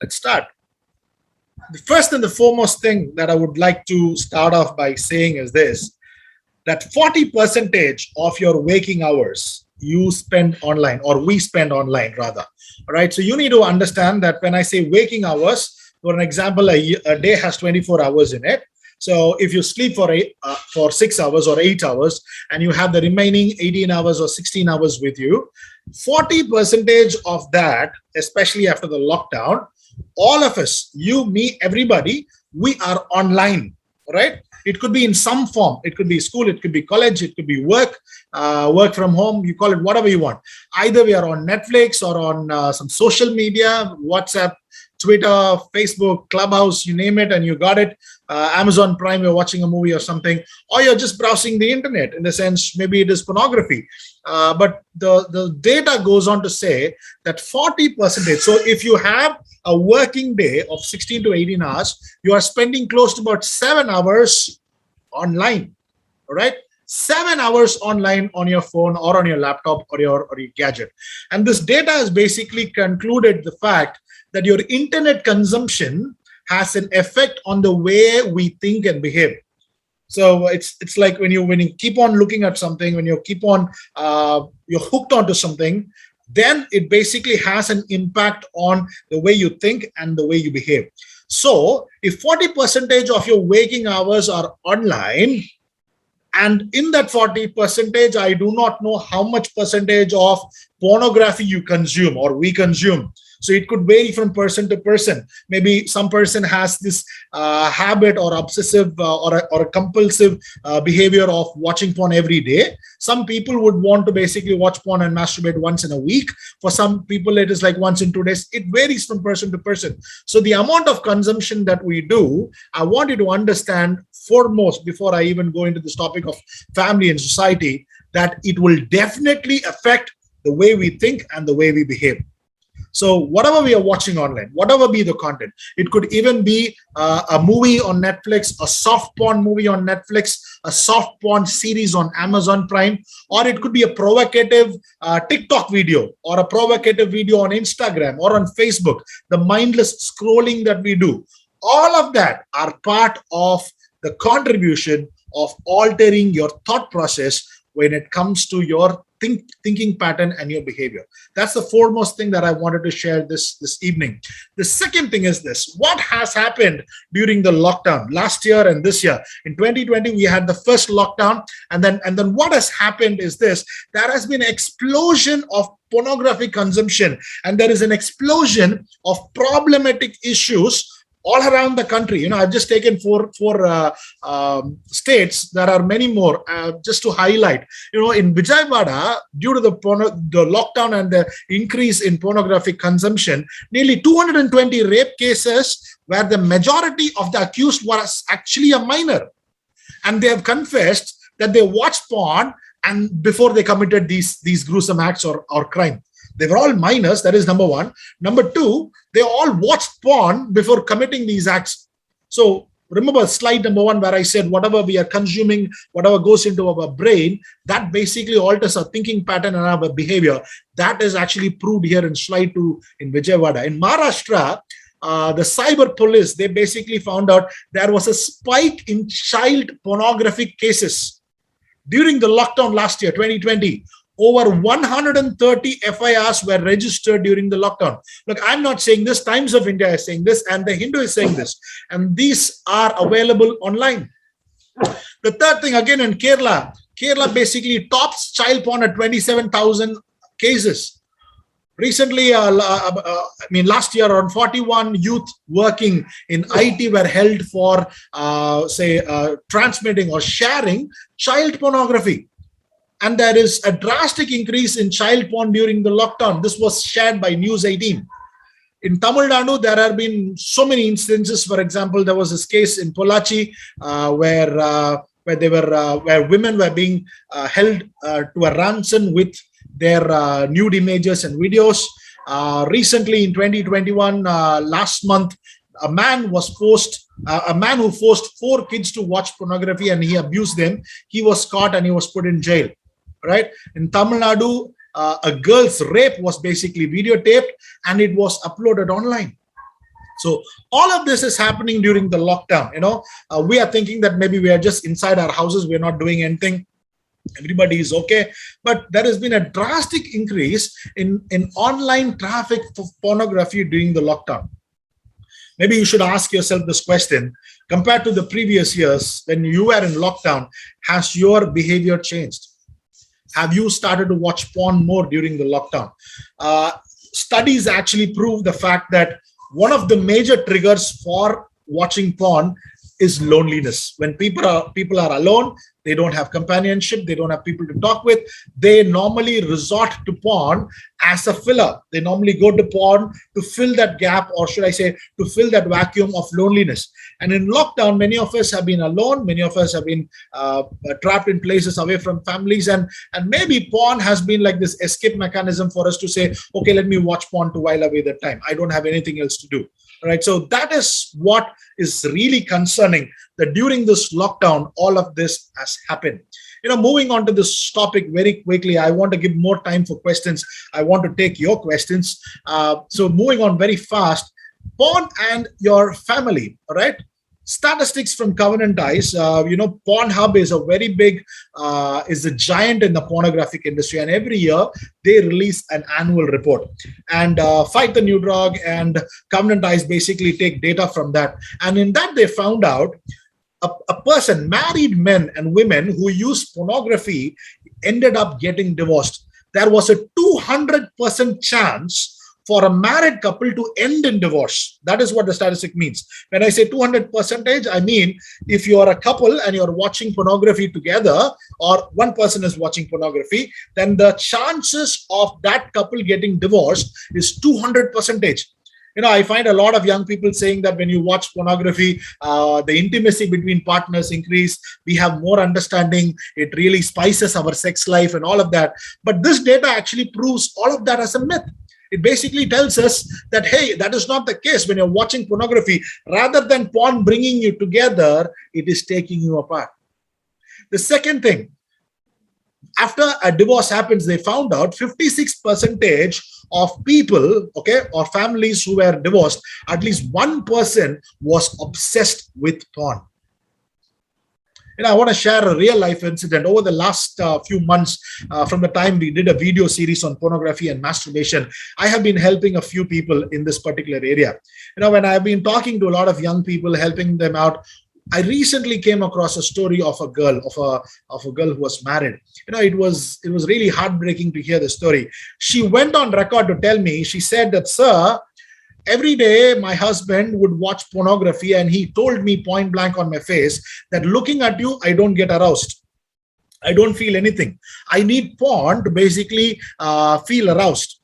Let's start. The first and the foremost thing that I would like to start off by saying is this, that 40% of your waking hours you spend online, or we spend online rather. All right. So you need to understand that when I say waking hours, for an example, a day has 24 hours in it. So if you sleep for 6 hours or 8 hours, and you have the remaining 18 hours or 16 hours with you, 40% of that, especially after the lockdown, all of us, you, me, everybody, we are online, right? It could be in some form. It could be school, it could be college, it could be work, work from home, you call it whatever you want. Either we are on Netflix or on some social media, WhatsApp, Twitter, Facebook, Clubhouse, you name it, and you got it. Amazon Prime, you're watching a movie or something, or you're just browsing the internet. In the sense, maybe it is pornography. But the data goes on to say that 40%. So if you have a working day of 16 to 18 hours, you are spending close to about 7 hours online. All right. 7 hours online on your phone or on your laptop or your gadget. And this data has basically concluded the fact that your internet consumption has an effect on the way we think and behave. So it's like when you keep on looking at something, when you keep on you're hooked onto something, then it basically has an impact on the way you think and the way you behave. So if 40% of your waking hours are online, and in that 40%, I do not know how much percentage of pornography you consume or we consume. So it could vary from person to person. Maybe some person has this habit or obsessive or a compulsive behavior of watching porn every day. Some people would want to basically watch porn and masturbate once in a week. For some people, it is like once in 2 days. It varies from person to person. So the amount of consumption that we do, I want you to understand foremost, before I even go into this topic of family and society, that it will definitely affect the way we think and the way we behave. So whatever we are watching online, whatever be the content, it could even be a movie on Netflix, a soft porn movie on Netflix, a soft porn series on Amazon Prime, or it could be a provocative TikTok video or a provocative video on Instagram or on Facebook, the mindless scrolling that we do. All of that are part of the contribution of altering your thought process when it comes to your thinking pattern and your behavior. That's the foremost thing that I wanted to share this evening. The second thing is this: what has happened during the lockdown last year and this year? In 2020, we had the first lockdown, and then what has happened is this: there has been an explosion of pornographic consumption, and there is an explosion of problematic issues all around the country. I've just taken four states. There are many more, just to highlight. In Vijayawada, due to the lockdown and the increase in pornographic consumption, nearly 220 rape cases where the majority of the accused was actually a minor, and they have confessed that they watched porn and before they committed these gruesome acts or crime. They were all minors. That is number one. Number two, they all watched porn before committing these acts. So remember slide number one where I said whatever we are consuming, whatever goes into our brain, that basically alters our thinking pattern and our behavior. That is actually proved here in slide 2 in Vijayawada. In Maharashtra, the cyber police, they basically found out there was a spike in child pornographic cases during the lockdown last year, 2020. Over 130 FIRs were registered during the lockdown. Look, I'm not saying this. Times of India is saying this, and the Hindu is saying this. And these are available online. The third thing, again, in Kerala basically tops child porn at 27,000 cases. Recently, last year, around 41 youth working in IT were held for, transmitting or sharing child pornography. And there is a drastic increase in child porn during the lockdown. This was shared by News 18. In Tamil Nadu, there have been so many instances. For example, there was this case in Pollachi where women were being held to a ransom with their nude images and videos. Recently, in 2021, last month, a man who forced 4 kids to watch pornography and he abused them. He was caught and he was put in jail. Right? In Tamil Nadu, a girl's rape was basically videotaped and it was uploaded online. So all of this is happening during the lockdown. We are thinking that maybe we are just inside our houses, we're not doing anything, everybody is okay, but there has been a drastic increase in online traffic for pornography during the lockdown. Maybe you should ask yourself this question: compared to the previous years when you were in lockdown, has your behavior changed? Have you started to watch porn more during the lockdown? Studies actually prove the fact that one of the major triggers for watching porn is loneliness. When people are alone, they don't have companionship, they don't have people to talk with, they normally resort to porn as a filler. They normally go to porn to fill that gap, or should I say, to fill that vacuum of loneliness. And in lockdown, many of us have been alone, many of us have been trapped in places away from families, and maybe porn has been like this escape mechanism for us to say, okay, let me watch porn to while away the time. I don't have anything else to do. Right. So that is what is really concerning, that during this lockdown, all of this has happened. Moving on to this topic very quickly, I want to give more time for questions. I want to take your questions. So moving on very fast, porn and your family. All right. Statistics from Covenant Eyes, Pornhub is a very big, is a giant in the pornographic industry, and every year they release an annual report. And Fight the New Drug and Covenant Eyes basically take data from that. And in that, they found out a person, married men and women who use pornography, ended up getting divorced. There was a 200% chance for a married couple to end in divorce. That is what the statistic means. When I say 200%, I mean if you are a couple and you're watching pornography together, or one person is watching pornography, then the chances of that couple getting divorced is 200%. I find a lot of young people saying that when you watch pornography, the intimacy between partners increase. We have more understanding. It really spices our sex life and all of that. But this data actually proves all of that as a myth. It basically tells us that, hey, that is not the case. When you're watching pornography, rather than porn bringing you together, it is taking you apart. The second thing, after a divorce happens, they found out 56% of people, okay, or families who were divorced, at least one person was obsessed with porn. I want to share a real life incident. Over the last few months, from the time we did a video series on pornography and masturbation, I have been helping a few people in this particular area. When I've been talking to a lot of young people, helping them out, I recently came across a story of a girl, of a girl who was married. It was really heartbreaking to hear the story. She went on record to tell me, she said that, sir, every day my husband would watch pornography, and he told me point blank on my face that looking at you, I don't get aroused. I don't feel anything. I need porn to basically feel aroused.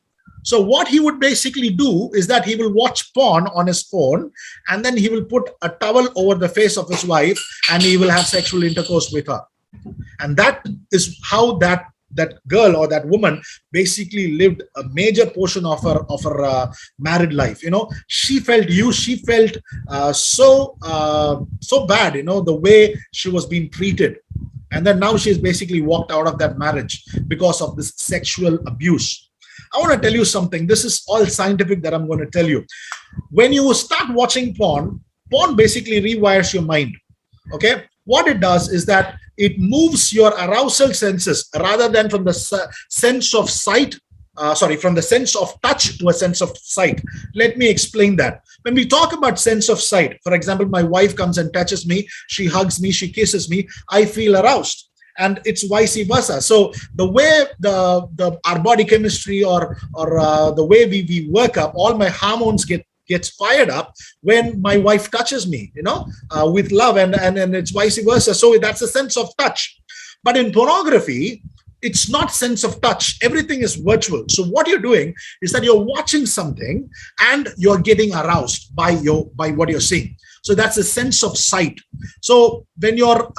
So what he would basically do is that he will watch porn on his phone, and then he will put a towel over the face of his wife, and he will have sexual intercourse with her. And that is how that girl or that woman basically lived a major portion of her married life. She felt used. She felt so bad. The way she was being treated, and then now she's basically walked out of that marriage because of this sexual abuse. I want to tell you something. This is all scientific that I'm going to tell you. When you start watching porn basically rewires your mind. Okay, what it does is that it moves your arousal senses rather than from the sense of sight, from the sense of touch to a sense of sight. Let me explain that. When we talk about sense of sight, for example, my wife comes and touches me, she hugs me, she kisses me, I feel aroused. And it's vice versa. So the way our body chemistry or the way we work up, all my hormones gets fired up when my wife touches me, with love, and it's vice versa. So that's a sense of touch. But in pornography, it's not sense of touch. Everything is virtual. So what you're doing is that you're watching something and you're getting aroused by what you're seeing. So that's a sense of sight. So when you're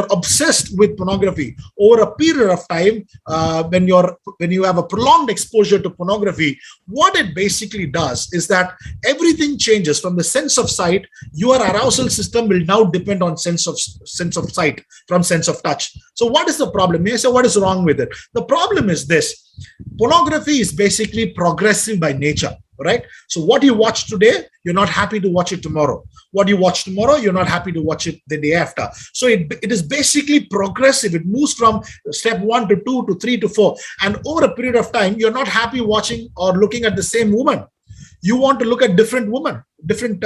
obsessed with pornography over a period of time, when you have a prolonged exposure to pornography, what it basically does is that everything changes from the sense of sight. Your arousal system will now depend on sense of sight from sense of touch. So what is the problem? You say, what is wrong with it? The problem is this: pornography is basically progressive by nature. right? So what you watch today, you're not happy to watch it tomorrow. What you watch tomorrow, you're not happy to watch it the day after. So it is basically progressive. It moves from step 1 to 2 to 3 to 4. And over a period of time, you're not happy watching or looking at the same woman. You want to look at different women, different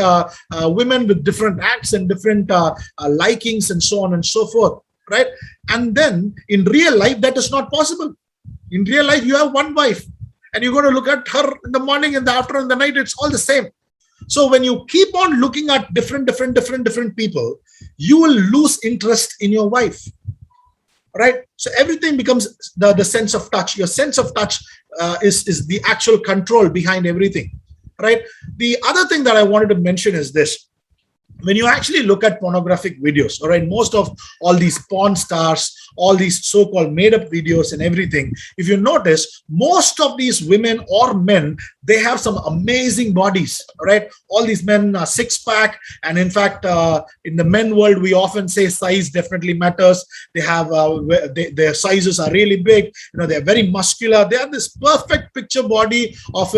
women with different acts and different likings and so on and so forth, right? And then in real life, that is not possible. In real life, you have one wife and you're going to look at her in the morning, in the afternoon, in the night. It's all the same. So when you keep on looking at different people, you will lose interest in your wife, right? So everything becomes the sense of touch. Your sense of touch is the actual control behind everything, right? The other thing that I wanted to mention is this. When you actually look at pornographic videos, all right, most of all these porn stars, all these so-called made-up videos and everything, if you notice, most of these women or men, they have some amazing bodies, all right? All these men are six-pack, and in fact, in the men world, we often say size definitely matters. They have their sizes are really big. You know, they're very muscular. They have this perfect picture body of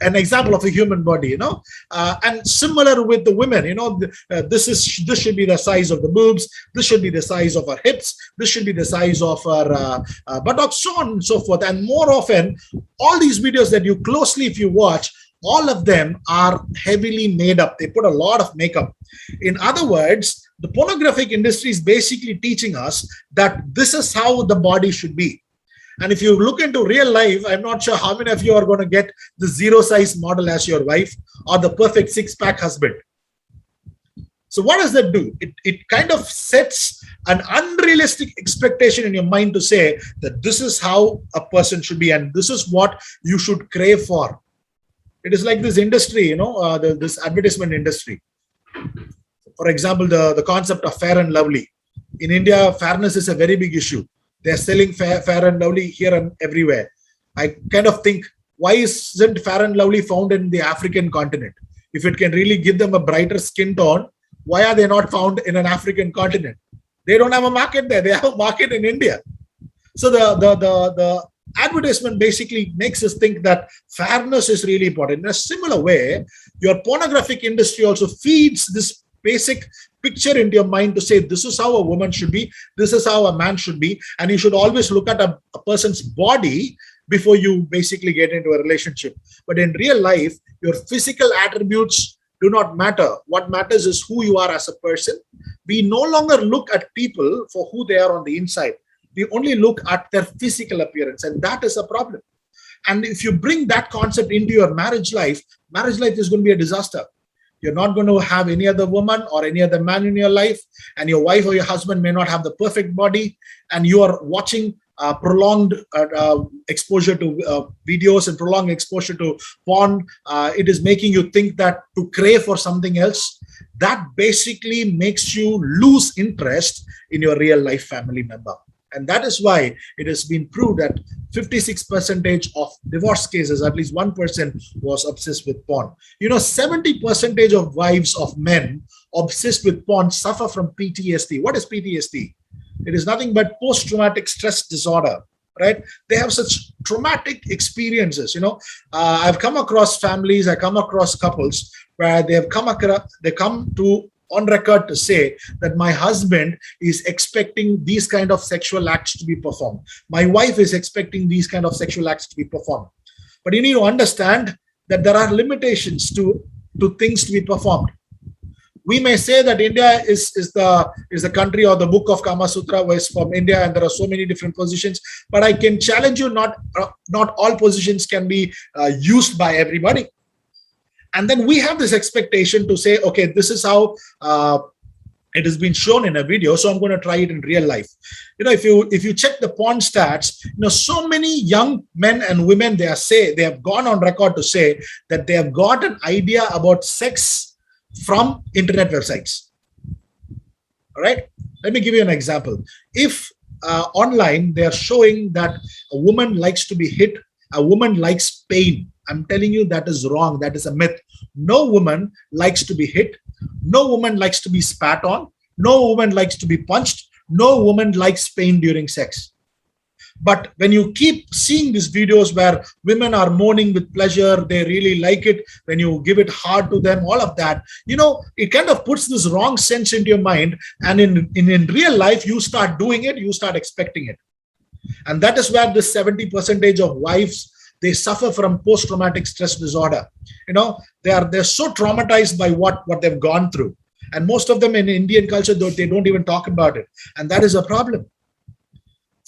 an example of a human body, you know, and similar with the women, you know, this should be the size of the boobs, this should be the size of our hips, this should be the size of our buttocks, so on and so forth. And more often, all these videos that you closely, if you watch, all of them are heavily made up. They put a lot of makeup. In other words, the pornographic industry is basically teaching us that this is how the body should be. And if you look into real life, I'm not sure how many of you are going to get the zero size model as your wife or the perfect six-pack husband. So what does that do? It kind of sets an unrealistic expectation in your mind to say that this is how a person should be and this is what you should crave for. It is like this industry, you know, this advertisement industry. For example, the concept of Fair and Lovely. In India, fairness is a very big issue. They're selling fair and Lovely here and everywhere. I kind of think, why isn't Fair and Lovely found in the African continent? If it can really give them a brighter skin tone, why are they not found in an African continent? They don't have a market there. They have a market in India. So the advertisement basically makes us think that fairness is really important. In a similar way, your pornographic industry also feeds this basic picture into your mind to say this is how a woman should be, this is how a man should be, and you should always look at a person's body before you basically get into a relationship. But in real life, your physical attributes do not matter. What matters is who you are as a person. We no longer look at people for who they are on the inside. We only look at their physical appearance, and that is a problem. And if you bring that concept into your marriage life is going to be a disaster. You're not going to have any other woman or any other man in your life, and your wife or your husband may not have the perfect body, and you are watching prolonged exposure to videos and prolonged exposure to porn. It is making you think that to crave for something else, that basically makes you lose interest in your real life family member. And that is why it has been proved that 56% of divorce cases, at least 1% was obsessed with porn. You know, 70% of wives of men obsessed with porn suffer from PTSD. What is PTSD? It is nothing but post-traumatic stress disorder, right? They have such traumatic experiences. You know, I've come across families, I come across couples where they come to on record to say that my husband is expecting these kind of sexual acts to be performed. My wife is expecting these kind of sexual acts to be performed. But you need to understand that there are limitations to things to be performed. We may say that India is the country, or the book of Kama Sutra was from India, and there are so many different positions. But I can challenge you, not all positions can be used by everybody. And then we have this expectation to say, okay, this is how it has been shown in a video, so I'm going to try it in real life. You know, if you check the porn stats, you know, so many young men and women, they have gone on record to say that they have got an idea about sex from internet websites. All right, let me give you an example. If online they are showing that a woman likes to be hit, a woman likes pain, I'm telling you that is wrong. That is a myth. No woman likes to be hit. No woman likes to be spat on. No woman likes to be punched. No woman likes pain during sex. But when you keep seeing these videos where women are moaning with pleasure, they really like it, when you give it hard to them, all of that, it kind of puts this wrong sense into your mind. And in real life, you start doing it, you start expecting it. And that is where this 70% of wives, they suffer from post-traumatic stress disorder. They're so traumatized by what they've gone through. And most of them in Indian culture, though, they don't even talk about it. And that is a problem.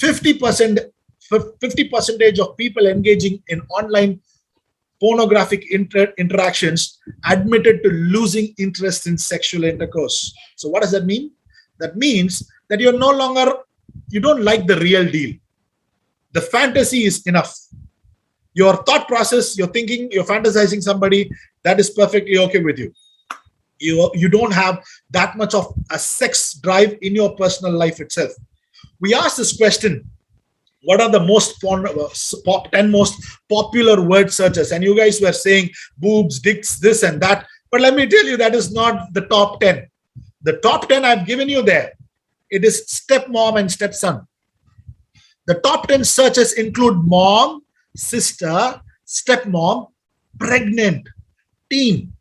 50% of people engaging in online pornographic interactions admitted to losing interest in sexual intercourse. So what does that mean? That means that you don't like the real deal. The fantasy is enough. Your thought process, you're thinking, you're fantasizing somebody, that is perfectly okay with you. You don't have that much of a sex drive in your personal life itself. We asked this question, what are the 10 most popular word searches? And you guys were saying boobs, dicks, this and that. But let me tell you, that is not the top 10. The top 10 I've given you there. It is stepmom and stepson. The top 10 searches include mom, sister, stepmom, pregnant, teen,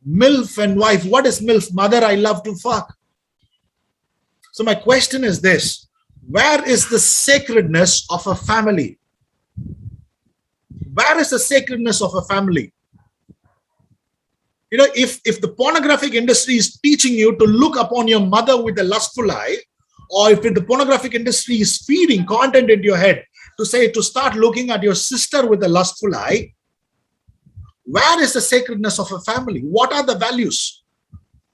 MILF and wife. What is MILF? Mother I love to fuck. So my question is this. Where is the sacredness of a family? Where is the sacredness of a family? If the pornographic industry is teaching you to look upon your mother with a lustful eye, or if the pornographic industry is feeding content into your head to start looking at your sister with a lustful eye, where is the sacredness of a family? What are the values?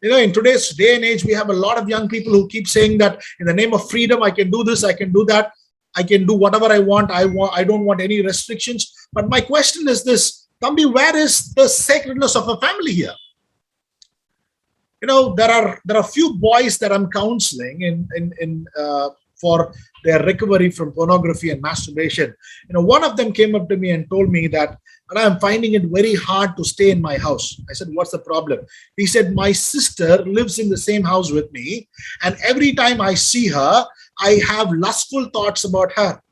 In today's day and age, we have a lot of young people who keep saying that in the name of freedom, I can do this, I can do that, I can do whatever I want. I don't want any restrictions. But my question is this, Thambi, where is the sacredness of a family here? There are few boys that I'm counseling for their recovery from pornography and masturbation. One of them came up to me and told me that, and I'm finding it very hard to stay in my house. I said, what's the problem? He said, my sister lives in the same house with me, and every time I see her, I have lustful thoughts about her.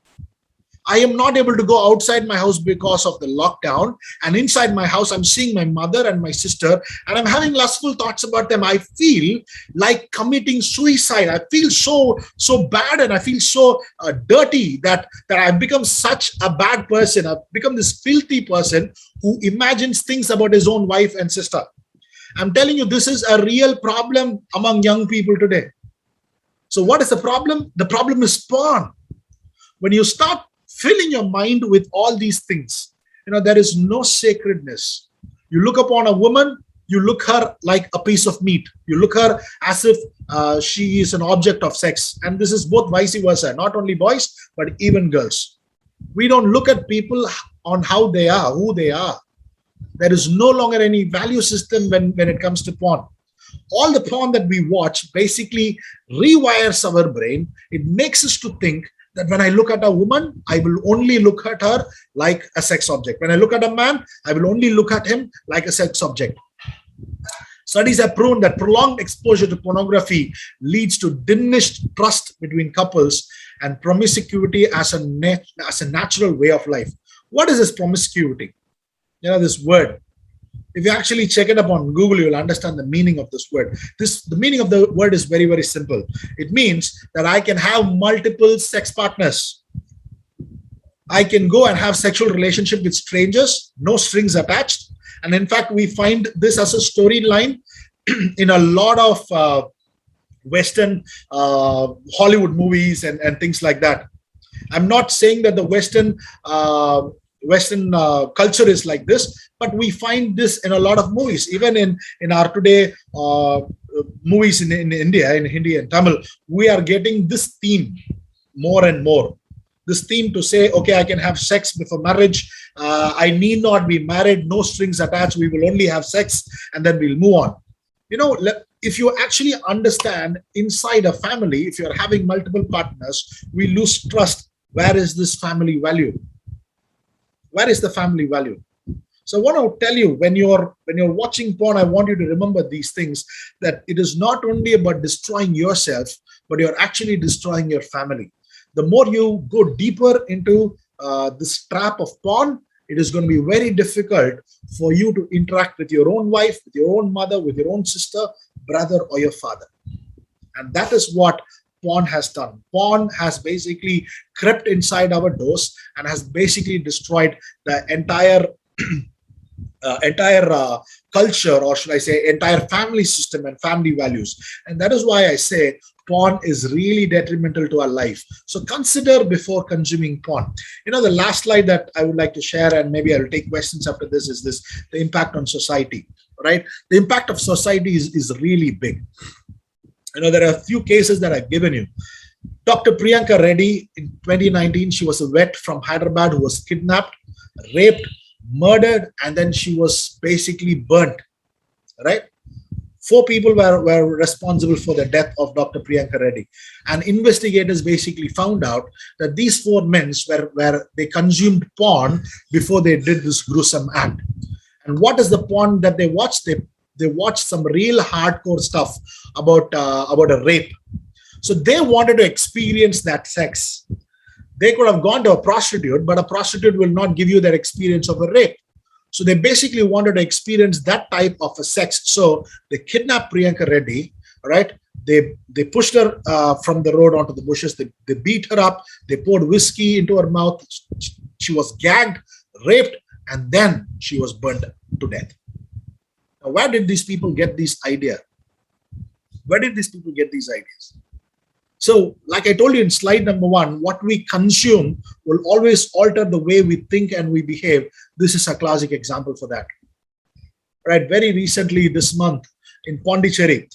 I am not able to go outside my house because of the lockdown, and inside my house, I'm seeing my mother and my sister, and I'm having lustful thoughts about them. I feel like committing suicide. I feel so bad, and I feel so dirty that I've become such a bad person. I've become this filthy person who imagines things about his own wife and sister. I'm telling you, this is a real problem among young people today. So what is the problem? The problem is porn. When you start filling your mind with all these things, there is no sacredness. You look upon a woman, you look her like a piece of meat. You look her as if she is an object of sex. And this is both vice versa, not only boys, but even girls. We don't look at people on how they are, who they are. There is no longer any value system when it comes to porn. All the porn that we watch basically rewires our brain. It makes us to think that when I look at a woman, I will only look at her like a sex object. When I look at a man, I will only look at him like a sex object. Studies have proven that prolonged exposure to pornography leads to diminished trust between couples and promiscuity as a natural way of life. What is this promiscuity? This word. If you actually check it up on Google, you'll understand the meaning of this word. The meaning of the word is very, very simple. It means that I can have multiple sex partners. I can go and have sexual relationship with strangers, no strings attached. And in fact, we find this as a storyline in a lot of Western Hollywood movies and things like that. I'm not saying that the Western culture is like this, but we find this in a lot of movies. Even in our today movies in India, in Hindi and Tamil, we are getting this theme more and more. This theme to say, okay, I can have sex before marriage. I need not be married, no strings attached. We will only have sex and then we'll move on. If you actually understand inside a family, if you're having multiple partners, we lose trust. Where is this family value? Where is the family value? So I want to tell you, when you're watching porn, I want you to remember these things, that it is not only about destroying yourself, but you're actually destroying your family. The more you go deeper into this trap of porn, it is going to be very difficult for you to interact with your own wife, with your own mother, with your own sister, brother, or your father. And that is what porn has done. Porn has basically crept inside our doors and has basically destroyed the entire culture, or should I say entire family system and family values. And that is why I say porn is really detrimental to our life. So consider before consuming porn. The last slide that I would like to share, and maybe I'll take questions after this, is this: the impact on society. Right? The impact of society is really big. There are a few cases that I've given you. Dr. Priyanka Reddy in 2019, she was a vet from Hyderabad who was kidnapped, raped, murdered, and then she was basically burnt. Right? 4 people were responsible for the death of Dr. Priyanka Reddy. And investigators basically found out that these 4 men were they consumed porn before they did this gruesome act. And what is the porn that they watched? They watched some real hardcore stuff about a rape. So they wanted to experience that sex. They could have gone to a prostitute, but a prostitute will not give you that experience of a rape. So they basically wanted to experience that type of a sex. So they kidnapped Priyanka Reddy, right? They pushed her from the road onto the bushes. They beat her up. They poured whiskey into her mouth. She was gagged, raped, and then she was burnt to death. Now, where did these people get this idea? Where did these people get these ideas? So, like I told you in slide number 1, what we consume will always alter the way we think and we behave. This is a classic example for that. Right? Very recently, this month in Pondicherry,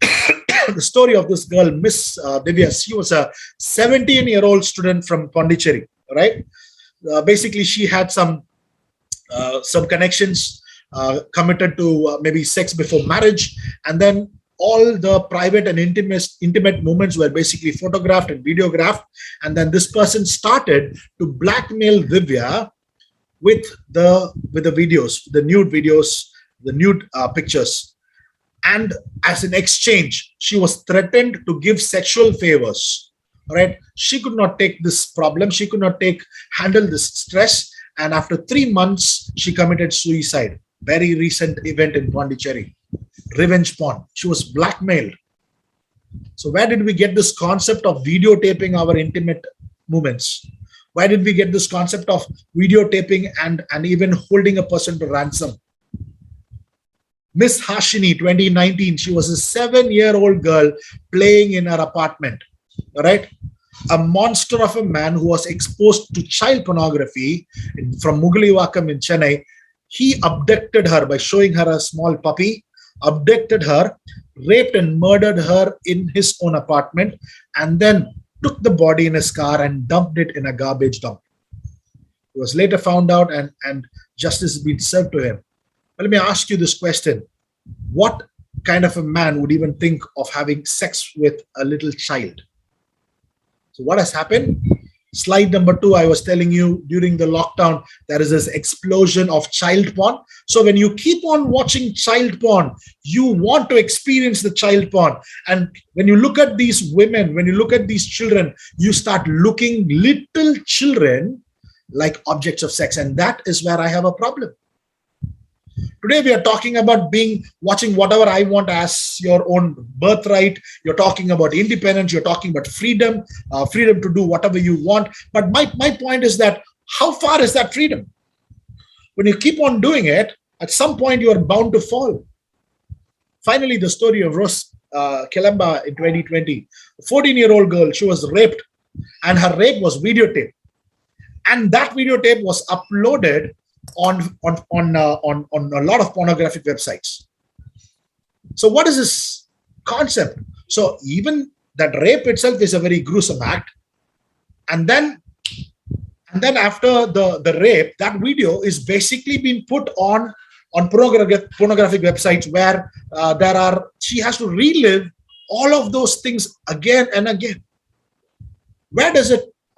the story of this girl, Miss Divya. She was a 17-year-old student from Pondicherry. Right? Basically, she had some connections, committed to maybe sex before marriage, and then all the private and intimate moments were basically photographed and videographed. And then this person started to blackmail Divya with the videos, the nude videos, the nude pictures. And as an exchange, she was threatened to give sexual favors. Right? She could not take this problem. She could not handle this stress. And after 3 months, she committed suicide. Very recent event in Pondicherry. Revenge porn. She was blackmailed. So where did we get this concept of videotaping our intimate moments? Why did we get this concept of videotaping and even holding a person to ransom? Miss Hashini, 2019, she was a 7-year-old girl playing in her apartment. All right? A monster of a man who was exposed to child pornography from Mugaliwakam in Chennai. He abducted her by showing her a small puppy, abducted her, raped and murdered her in his own apartment, and then took the body in his car and dumped it in a garbage dump. It was later found out and justice has been served to him. But let me ask you this question. What kind of a man would even think of having sex with a little child? So what has happened? Slide number 2, I was telling you during the lockdown, there is this explosion of child porn. So when you keep on watching child porn, you want to experience the child porn. And when you look at these women, when you look at these children, you start looking little children like objects of sex. And that is where I have a problem. Today we are talking about watching whatever I want as your own birthright. You're talking about independence. You're talking about freedom, freedom to do whatever you want. But my point is that how far is that freedom? When you keep on doing it, at some point you are bound to fall. Finally, the story of Rose Kelemba in 2020, a 14-year-old girl, she was raped and her rape was videotaped. And that videotape was uploaded on a lot of pornographic websites. So what is this concept? So even that rape itself is a very gruesome act. And then after the rape, that video is basically being put on pornographic websites where she has to relive all of those things again and again.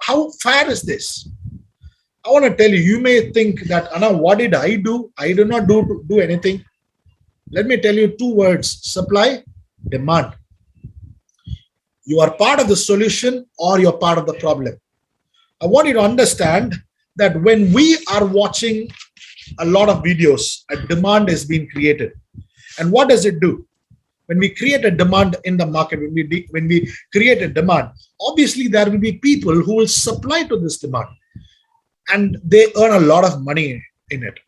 How fair is this? I want to tell you, you may think that, Anna, what did I do? I did not do anything. Let me tell you 2 words: supply, demand. You are part of the solution or you're part of the problem. I want you to understand that when we are watching a lot of videos, a demand is being created. And what does it do? When we create a demand in the market, when we create a demand, obviously there will be people who will supply to this demand, and they earn a lot of money in it.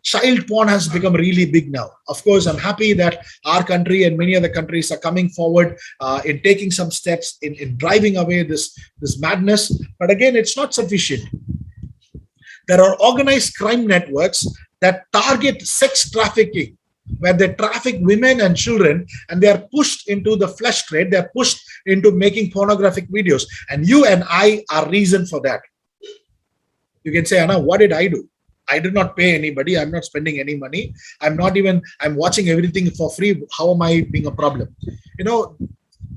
Child porn has become really big now. Of course, I'm happy that our country and many other countries are coming forward in taking some steps in driving away this madness. But again, it's not sufficient. There are organized crime networks that target sex trafficking, where they traffic women and children, and they are pushed into the flesh trade. They are pushed into making pornographic videos. And you and I are reason for that. You can say, Anna, what did I do? I did not pay anybody. I'm not spending any money. I'm watching everything for free. How am I being a problem?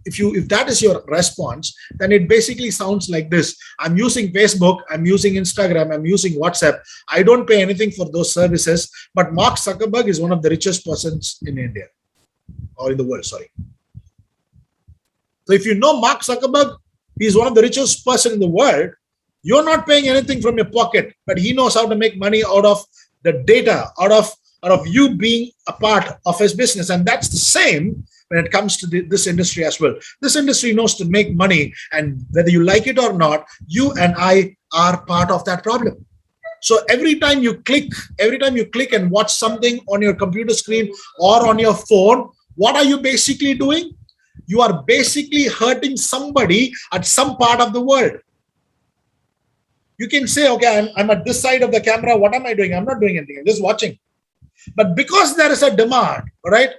If that is your response, then it basically sounds like this. I'm using Facebook, I'm using Instagram, I'm using WhatsApp. I don't pay anything for those services, but Mark Zuckerberg is one of the richest persons in India, or in the world, sorry. So if you know Mark Zuckerberg, he's one of the richest person in the world. You're not paying anything from your pocket, but he knows how to make money out of the data, out of you being a part of his business. And that's the same when it comes to this industry as well. This industry knows to make money, and whether you like it or not, you and I are part of that problem. So every time you click and watch something on your computer screen or on your phone, what are you basically doing? You are basically hurting somebody at some part of the world. You can say, okay, I'm at this side of the camera. What am I doing? I'm not doing anything. I'm just watching. But because there is a demand, right?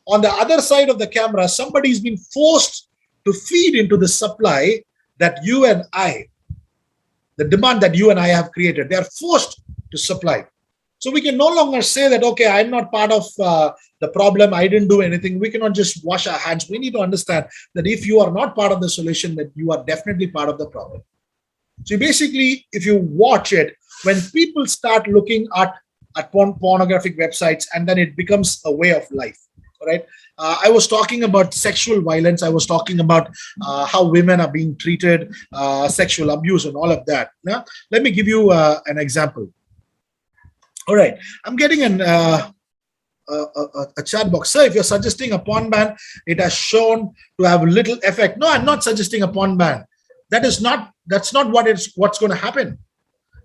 On the other side of the camera, somebody's been forced to feed into the supply that you and I, the demand that you and I have created. They are forced to supply. So we can no longer say that, okay, I'm not part of the problem. I didn't do anything. We cannot just wash our hands. We need to understand that if you are not part of the solution, that you are definitely part of the problem. So basically, if you watch it, when people start looking at pornographic websites, and then it becomes a way of life, right? I was talking about sexual violence. I was talking about how women are being treated, sexual abuse and all of that. Now, let me give you an example. All right, I'm getting a chat box. Sir, if you're suggesting a porn ban, it has shown to have little effect. No, I'm not suggesting a porn ban. That's not what's going to happen.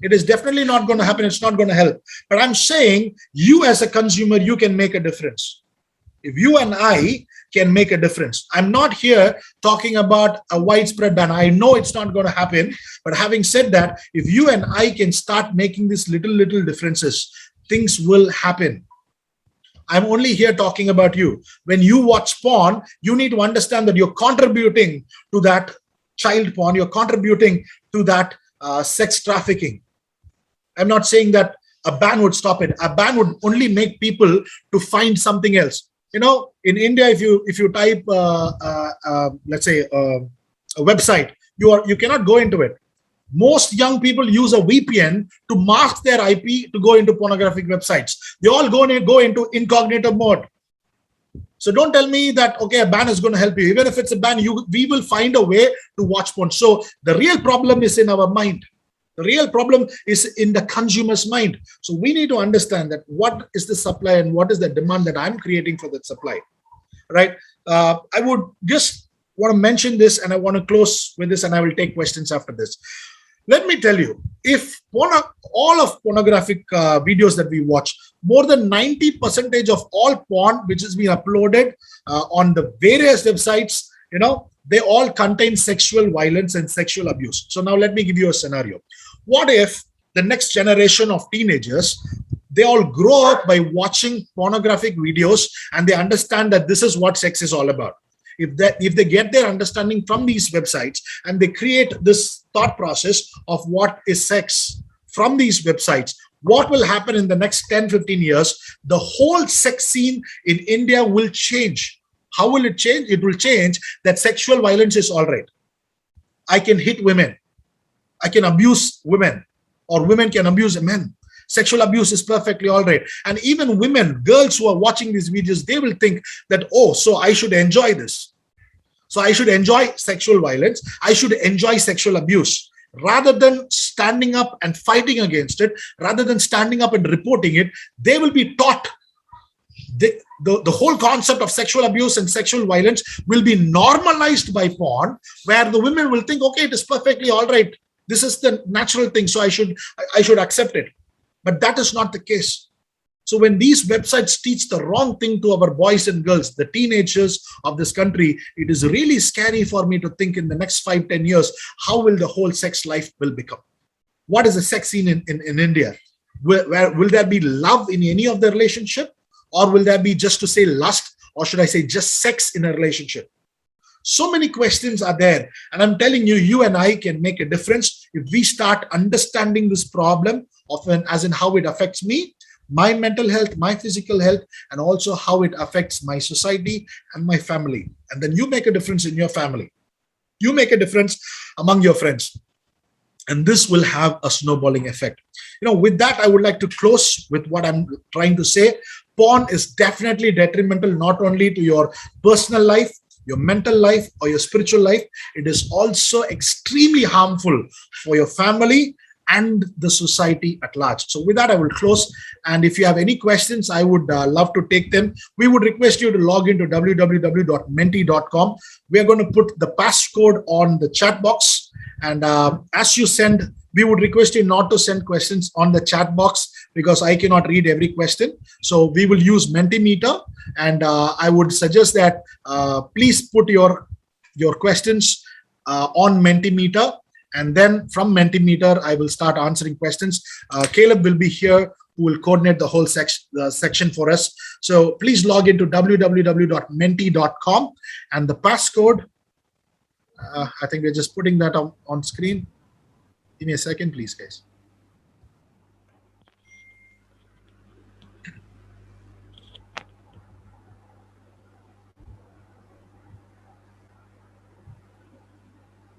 It is definitely not going to happen. It's not going to help. But I'm saying you as a consumer, you can make a difference. If you and I can make a difference. I'm not here talking about a widespread ban. I know it's not going to happen. But having said that, if you and I can start making these little differences, things will happen. I'm only here talking about you. When you watch porn, you need to understand that you're contributing to that child porn. You're contributing to that sex trafficking. I'm not saying that a ban would stop it. A ban would only make people to find something else. In India, if you type, let's say, a website, you cannot go into it. Most young people use a VPN to mask their IP to go into pornographic websites. They all go into incognito mode. So don't tell me that, okay, a ban is going to help you. Even if it's a ban, we will find a way to watch porn. So the real problem is in our mind. The real problem is in the consumer's mind. So we need to understand that what is the supply and what is the demand that I'm creating for that supply, right? I would just want to mention this, and I want to close with this, and I will take questions after this. Let me tell you, if all of pornographic videos that we watch, more than 90% of all porn which is being uploaded on the various websites, they all contain sexual violence and sexual abuse. So now let me give you a scenario. What if the next generation of teenagers, they all grow up by watching pornographic videos, and they understand that this is what sex is all about? If they get their understanding from these websites, and they create this thought process of what is sex from these websites, what will happen in the next 10-15 years? The whole sex scene in India will change. How will it change? It will change that sexual violence is all right. I can hit women. I can abuse women, or women can abuse men. Sexual abuse is perfectly all right. And even women, girls who are watching these videos, they will think that, oh, so I should enjoy this. So I should enjoy sexual violence. I should enjoy sexual abuse. Rather than standing up and fighting against it, rather than standing up and reporting it, they will be taught the whole concept of sexual abuse and sexual violence will be normalized by porn, where the women will think, okay, it is perfectly all right. This is the natural thing, so I should accept it. But that is not the case. So when these websites teach the wrong thing to our boys and girls, the teenagers of this country, it is really scary for me to think in the next 5-10 years, how will the whole sex life will become? What is the sex scene in India? Where will there be love in any of the relationship? Or will there be, just to say, lust? Or should I say just sex in a relationship? So many questions are there. And I'm telling you, you and I can make a difference if we start understanding this problem, often as in how it affects me, my mental health, my physical health, and also how it affects my society and my family. And then you make a difference in your family. You make a difference among your friends. And this will have a snowballing effect. With that, I would like to close with what I'm trying to say. Porn is definitely detrimental, not only to your personal life, your mental life, or your spiritual life. It is also extremely harmful for your family and the society at large. So with that, I will close. And if you have any questions, I would love to take them. We would request you to log into www.menti.com. We are going to put the passcode on the chat box. And as you send, we would request you not to send questions on the chat box because I cannot read every question. So we will use Mentimeter. And I would suggest that please put your questions on Mentimeter. And then from Mentimeter, I will start answering questions. Caleb will be here, who will coordinate the whole section for us. So please log into www.menti.com. And the passcode, I think we're just putting that on screen. Give me a second, please, guys.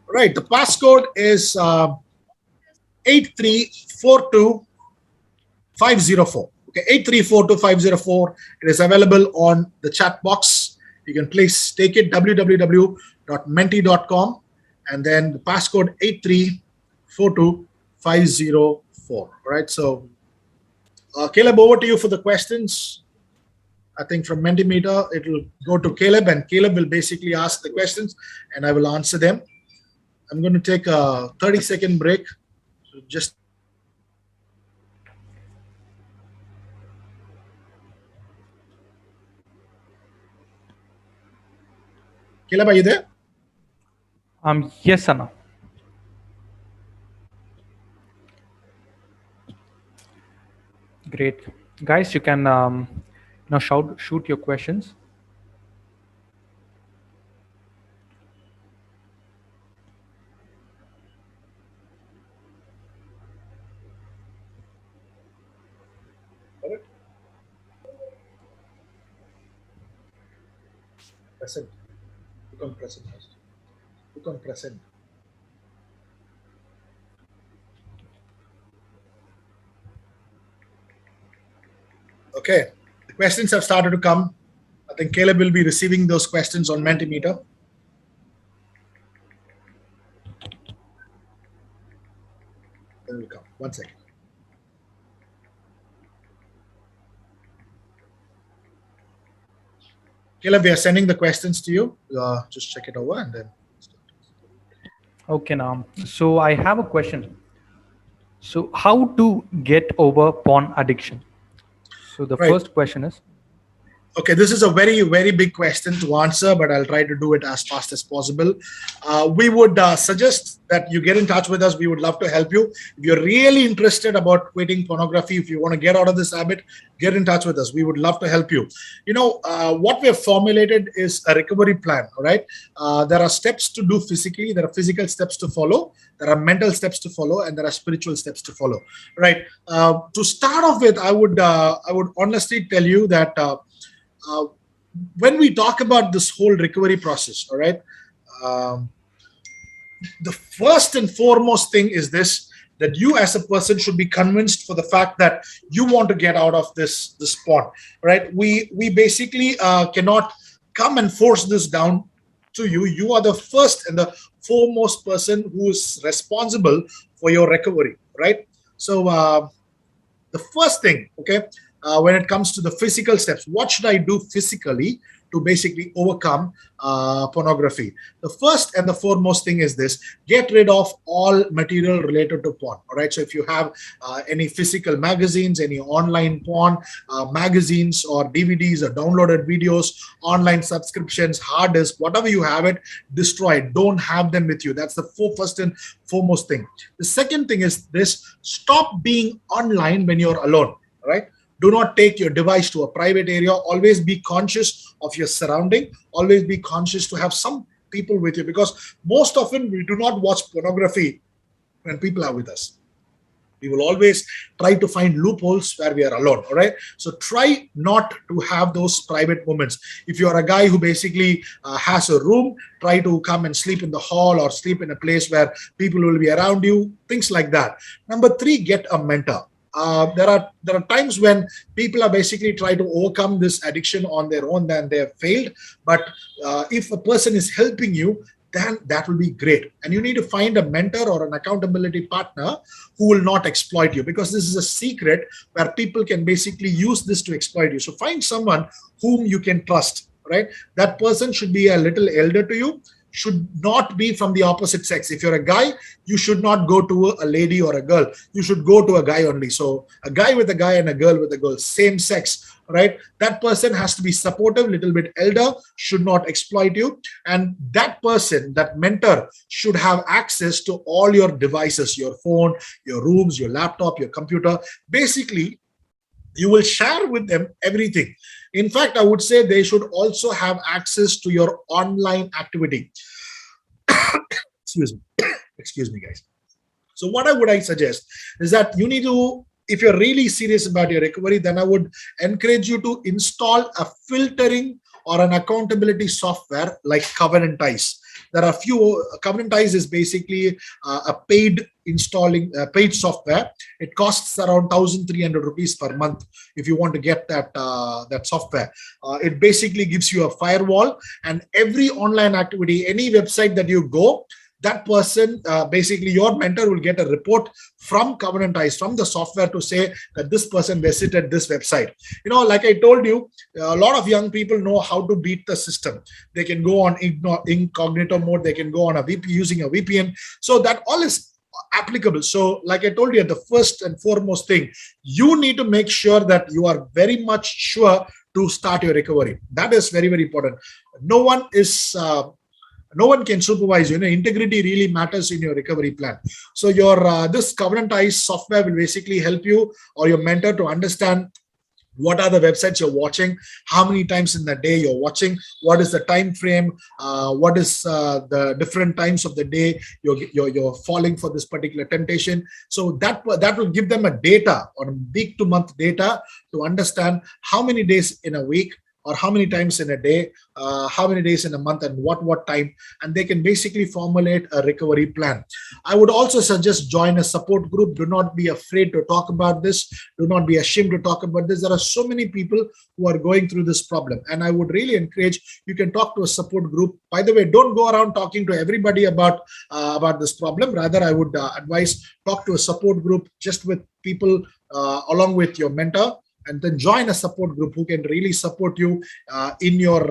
Right, the passcode is 8342504. Okay, 8342504. It is available on the chat box. You can please take it, www.menti.com, and then the passcode 8342504. All right, so Caleb, over to you for the questions. I think from Mentimeter, it will go to Caleb, and Caleb will basically ask the questions, and I will answer them. I'm going to take a 30-second break. So just Caleb, are you there? Yes, Anna. Great, guys. You can now shoot your questions. Present. Click on present first. Click on present. Okay, the questions have started to come. I think Caleb will be receiving those questions on Mentimeter. They will come. 1 second. Caleb, we are sending the questions to you. Just check it over and then. Okay, now. So I have a question. So how to get over porn addiction? So the first question is. Okay, this is a very, very big question to answer, but I'll try to do it as fast as possible. We would suggest that you get in touch with us. We would love to help you. If you're really interested about quitting pornography, if you want to get out of this habit, get in touch with us. We would love to help you. What we have formulated is a recovery plan, all right? There are steps to do physically. There are physical steps to follow. There are mental steps to follow, and there are spiritual steps to follow, right? To start off with, I would honestly tell you that when we talk about this whole recovery process, all right, the first and foremost thing is this, that you as a person should be convinced for the fact that you want to get out of this porn, right? We basically cannot come and force this down to you, you are the first and the foremost person who is responsible for your recovery, right? So the first thing, okay, when it comes to the physical steps, what should I do physically to basically overcome pornography? The first and the foremost thing is this: get rid of all material related to porn. All right. So if you have any physical magazines, any online porn magazines or DVDs or downloaded videos, online subscriptions, hard disk, whatever you have it, destroy it. Don't have them with you. That's the first and foremost thing. The second thing is this: stop being online when you're alone. Right? Do not take your device to a private area. Always be conscious of your surrounding. Always be conscious to have some people with you, because most often we do not watch pornography when people are with us. We will always try to find loopholes where we are alone. All right. So try not to have those private moments. If you are a guy who basically has a room, try to come and sleep in the hall or sleep in a place where people will be around you. Things like that. Number three, get a mentor. There are times when people are basically trying to overcome this addiction on their own, then they have failed. But if a person is helping you, then that will be great. And you need to find a mentor or an accountability partner who will not exploit you, because this is a secret where people can basically use this to exploit you. So find someone whom you can trust, right? That person should be a little elder to you, should not be from the opposite sex. If you're a guy, you should not go to a lady or a girl. You should go to a guy only. So a guy with a guy and a girl with a girl, same sex, right? That person has to be supportive, little bit elder, should not exploit you. And that person, that mentor, should have access to all your devices, your phone, your rooms, your laptop, your computer. Basically, you will share with them everything. In fact, I would say they should also have access to your online activity. Excuse me. Excuse me, guys. So what I suggest is that you need to, if you're really serious about your recovery, then I would encourage you to install a filtering or an accountability software like Covenantize. There are few. Covenantize is basically a paid paid software. It costs around 1,300 rupees per month if you want to get that software. It basically gives you a firewall, and every online activity, any website that you go, that person, basically your mentor will get a report from Covenantize, from the software, to say that this person visited this website. You know, like I told you, a lot of young people know how to beat the system. They can go on incognito mode. They can go on using a VPN. So that all is applicable. So like I told you, the first and foremost thing, you need to make sure that you are very much sure to start your recovery. That is very, very important. No one can supervise you. Integrity really matters in your recovery plan. So your this Covenantize software will basically help you or your mentor to understand what are the websites you're watching, how many times in the day you're watching, what is the time frame, what is the different times of the day you're falling for this particular temptation. So that will give them a data, or week to month data, to understand how many days in a week, or how many times in a day, how many days in a month, and what time, and they can basically formulate a recovery plan. I would also suggest join a support group. Do not be afraid to talk about this. Do not be ashamed to talk about this. There are so many people who are going through this problem, and I would really encourage you can talk to a support group. By the way, don't go around talking to everybody about this problem. Rather, I would advise talk to a support group just with people along with your mentor, and then join a support group who can really support you in your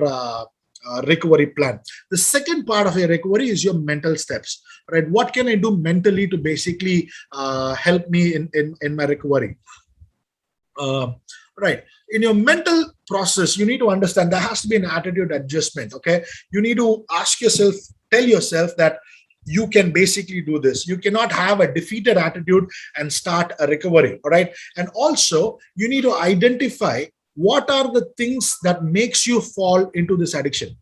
recovery plan. The second part of your recovery is your mental steps, right? What can I do mentally to basically help me in my recovery? Right. In your mental process, you need to understand there has to be an attitude adjustment. Okay. You need to ask yourself, tell yourself that you can basically do this. You cannot have a defeated attitude and start a recovery. All right. And also, you need to identify what are the things that makes you fall into this addiction.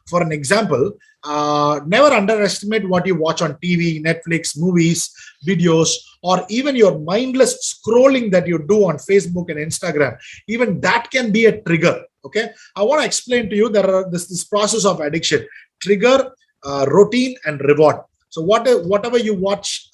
For an example, never underestimate what you watch on TV, Netflix, movies, videos, or even your mindless scrolling that you do on Facebook and Instagram. Even that can be a trigger. Okay. I want to explain to you that this process of addiction: trigger, routine, and reward. So whatever you watch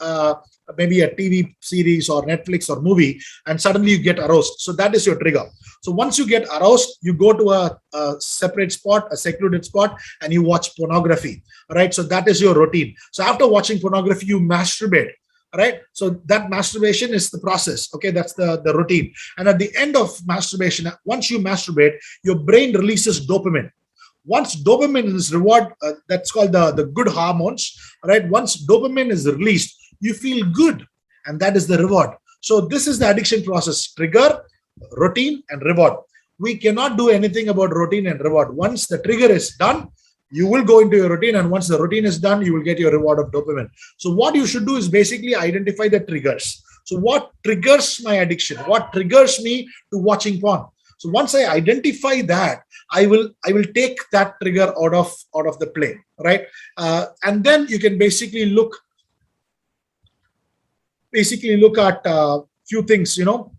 maybe a TV series or Netflix or movie, and suddenly you get aroused. So that is your trigger. So once you get aroused, you go to a separate spot, a secluded spot, and you watch pornography. Right. So that is your routine. So after watching pornography, you masturbate. Right. So that masturbation is the process. Okay, that's the routine. And at the end of masturbation, once you masturbate, your brain releases dopamine. Once dopamine is reward, that's called the good hormones. Right. Once dopamine is released, you feel good, and that is the reward. So this is the addiction process: trigger, routine, and reward. We cannot do anything about routine and reward. Once the trigger is done, you will go into your routine, and once the routine is done, you will get your reward of dopamine. So what you should do is basically identify the triggers. So what triggers my addiction? What triggers me to watching porn? So once I identify that, I will take that trigger out of the play, right? And then you can basically look at few things. You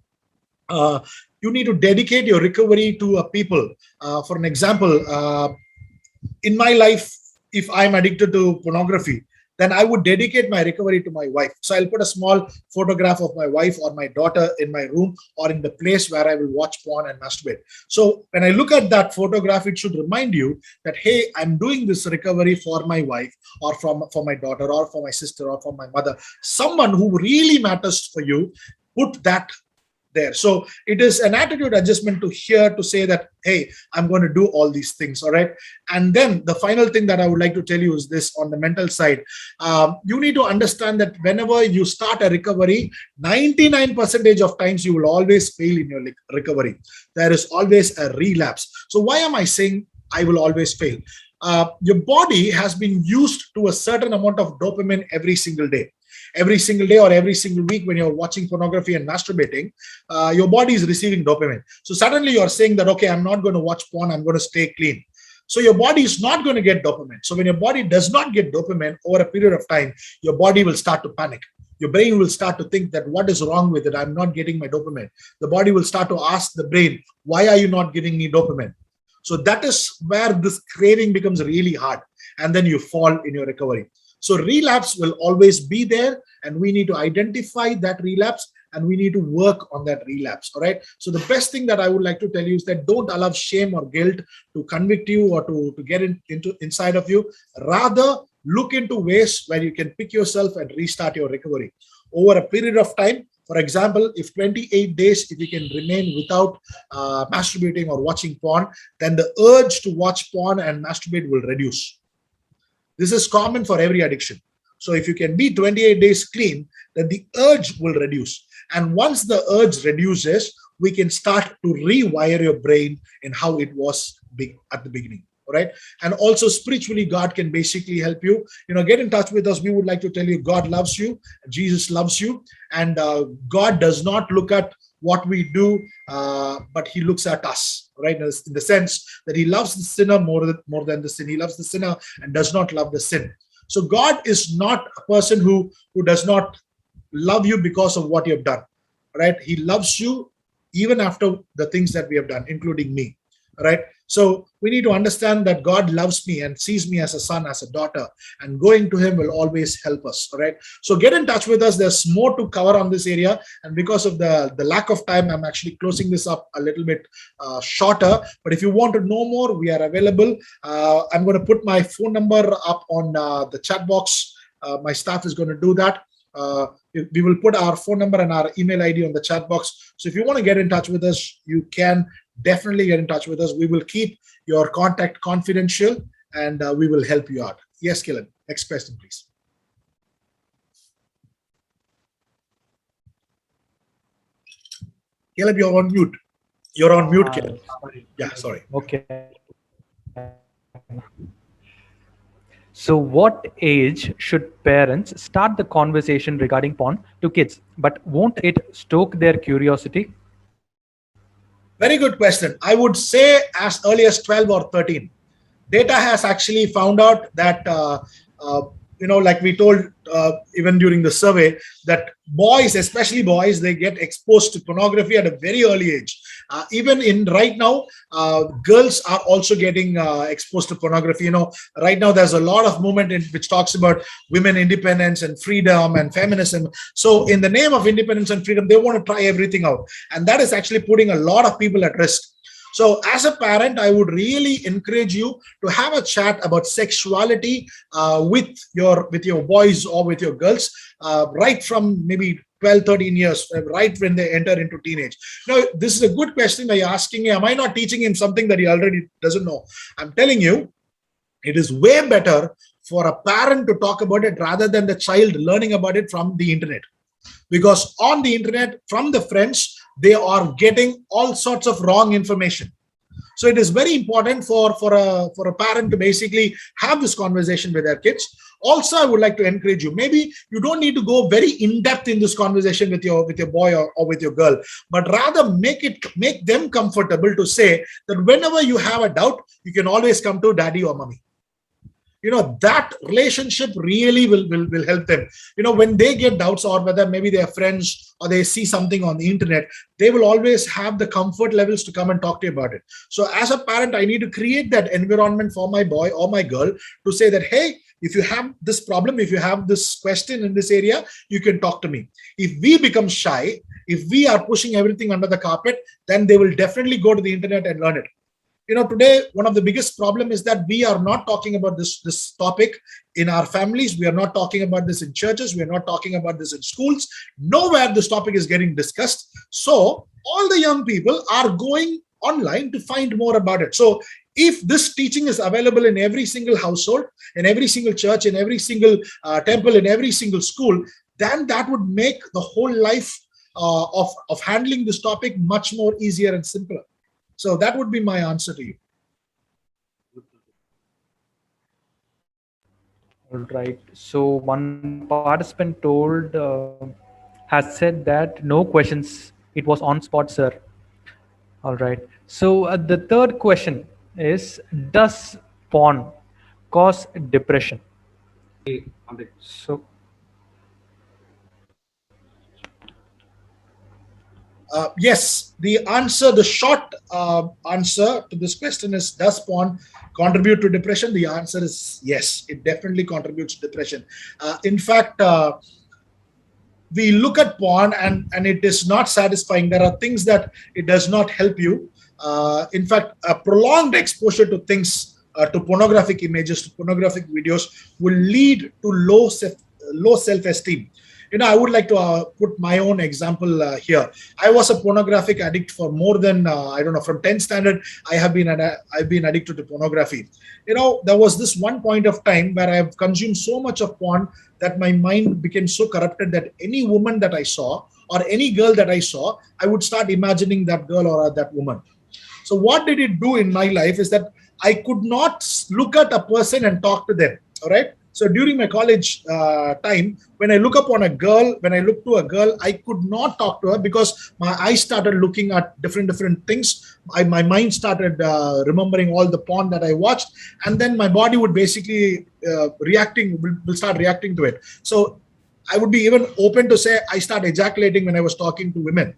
need to dedicate your recovery to a people. For an example, in my life, if I'm addicted to pornography, then I would dedicate my recovery to my wife. So I'll put a small photograph of my wife or my daughter in my room or in the place where I will watch porn and masturbate. So when I look at that photograph, it should remind you that, hey, I'm doing this recovery for my wife or for my daughter or for my sister or for my mother. Someone who really matters for you, put that there. So it is an attitude adjustment to say that, hey, I'm going to do all these things. All right. And then the final thing that I would like to tell you is this: on the mental side, you need to understand that whenever you start a recovery, 99% of times you will always fail in your recovery. There is always a relapse. So why am I saying I will always fail? Your body has been used to a certain amount of dopamine every single day. Every single day or every single week, when you're watching pornography and masturbating, your body is receiving dopamine. So suddenly you're saying that, okay, I'm not going to watch porn, I'm going to stay clean. So your body is not going to get dopamine. So when your body does not get dopamine over a period of time, your body will start to panic. Your brain will start to think that, what is wrong with it? I'm not getting my dopamine. The body will start to ask the brain, why are you not giving me dopamine? So that is where this craving becomes really hard. And then you fall in your recovery. So relapse will always be there, and we need to identify that relapse, and we need to work on that relapse. All right. So the best thing that I would like to tell you is that don't allow shame or guilt to convict you or to get into inside of you. Rather, look into ways where you can pick yourself and restart your recovery over a period of time. For example, if 28 days, if you can remain without masturbating or watching porn, then the urge to watch porn and masturbate will reduce. This is common for every addiction. So if you can be 28 days clean, then the urge will reduce. And once the urge reduces, we can start to rewire your brain in how it was at the beginning. All right. And also spiritually, God can basically help you. Get in touch with us. We would like to tell you, God loves you. Jesus loves you. And God does not look at what we do, but he looks at us, right? In the sense that he loves the sinner more than the sin. He loves the sinner and does not love the sin. So God is not a person who does not love you because of what you have done, right? He loves you even after the things that we have done, including me, right? So we need to understand that God loves me and sees me as a son, as a daughter, and going to him will always help us. All right. So get in touch with us. There's more to cover on this area. And because of the lack of time, I'm actually closing this up a little bit shorter. But if you want to know more, we are available. I'm going to put my phone number up on the chat box. My staff is going to do that. We will put our phone number and our email ID on the chat box. So if you want to get in touch with us, you can definitely get in touch with us. We will keep your contact confidential, and we will help you out. Yes, Kilan. Next question, please. Caleb, you're on mute. You're on mute, Caleb. Sorry. Yeah, sorry. Okay. So what age should parents start the conversation regarding porn to kids, but won't it stoke their curiosity? Very good question. I would say as early as 12 or 13. Data has actually found out that, like we told even during the survey, that boys, especially boys, they get exposed to pornography at a very early age. Even in right now, girls are also getting exposed to pornography. Right now there's a lot of movement which talks about women independence and freedom and feminism. So in the name of independence and freedom, they want to try everything out, and that is actually putting a lot of people at risk. So as a parent, I would really encourage you to have a chat about sexuality with your boys or with your girls, right from maybe 12, 13 years, right when they enter into teenage. Now, this is a good question that you're asking. Am I not teaching him something that he already doesn't know? I'm telling you, it is way better for a parent to talk about it rather than the child learning about it from the internet. Because on the internet, from the friends, they are getting all sorts of wrong information. So it is very important for a parent to basically have this conversation with their kids. Also, I would like to encourage you. Maybe you don't need to go very in depth in this conversation with your boy or with your girl, but rather make them comfortable to say that whenever you have a doubt, you can always come to daddy or mommy. That relationship really will help them. When they get doubts, or whether maybe they are friends or they see something on the internet, they will always have the comfort levels to come and talk to you about it. So as a parent, I need to create that environment for my boy or my girl to say that, hey, if you have this problem, if you have this question in this area, you can talk to me. If we become shy, if we are pushing everything under the carpet, then they will definitely go to the internet and learn it. Today, one of the biggest problem is that we are not talking about this topic in our families. We are not talking about this in churches. We are not talking about this in schools. Nowhere this topic is getting discussed. So all the young people are going online to find more about it. So if this teaching is available in every single household, in every single church, in every single temple, in every single school, then that would make the whole life of handling this topic much more easier and simpler. So that would be my answer to you. All right. So one participant has said that no questions. It was on spot, sir. All right. So the third question is: does porn cause depression? So Yes, the short answer to this question is: does porn contribute to depression? The answer is yes, it definitely contributes to depression. In fact, we look at porn and it is not satisfying. There are things that it does not help you. In fact, a prolonged exposure to things, to pornographic images, to pornographic videos, will lead to low self-esteem. I would like to put my own example here. I was a pornographic addict for more than I don't know, from 10th standard. I've been addicted to pornography. There was this one point of time where I've consumed so much of porn that my mind became so corrupted that any woman that I saw or any girl that I saw, I would start imagining that girl or that woman. So what did it do in my life is that I could not look at a person and talk to them. All right. So during my college time, when I look to a girl, I could not talk to her because my eyes started looking at different things. My mind started remembering all the porn that I watched, and then my body would basically will start reacting to it. So I would be even open to say I start ejaculating when I was talking to women.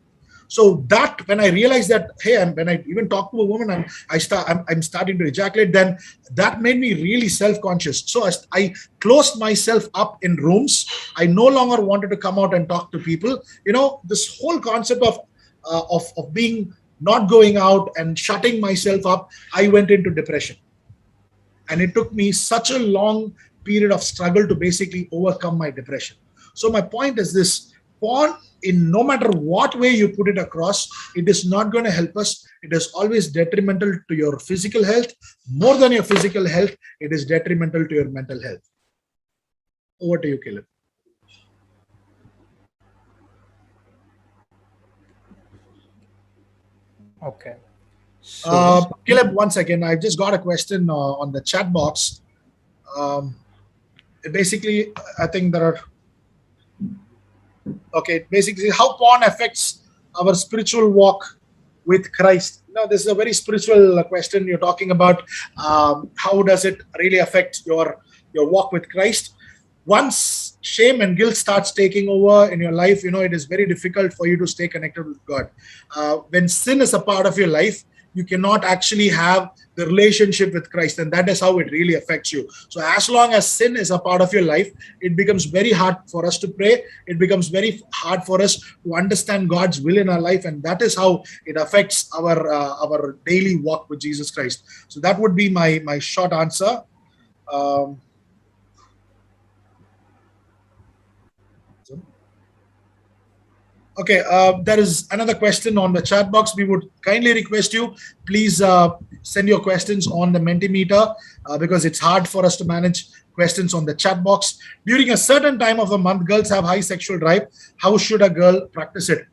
So that when I realized that, hey, and when I even talk to a woman and I'm starting to ejaculate, then that made me really self-conscious. So I closed myself up in rooms. I no longer wanted to come out and talk to people. This whole concept of being not going out and shutting myself up, I went into depression. And it took me such a long period of struggle to basically overcome my depression. So my point is this: porn, in no matter what way you put it across, it is not going to help us. It is always detrimental to your physical health. More than your physical health, it is detrimental to your mental health. Over to you, Caleb. okay. So Caleb, once again, I just got a question on the chat box. Basically, I think there are. Okay, basically, how porn affects our spiritual walk with Christ. This is a very spiritual question you're talking about. How does it really affect your walk with Christ? Once shame and guilt starts taking over in your life, it is very difficult for you to stay connected with God. When sin is a part of your life, you cannot actually have the relationship with Christ, and that is how it really affects you. So as long as sin is a part of your life, it becomes very hard for us to pray. It becomes very hard for us to understand God's will in our life, and that is how it affects our daily walk with Jesus Christ. So that would be my short answer. um, Okay, there is another question on the chat box. We would kindly request you, please send your questions on the Mentimeter, because it's hard for us to manage questions on the chat box. During a certain time of the month, girls have high sexual drive. How should a girl practice it?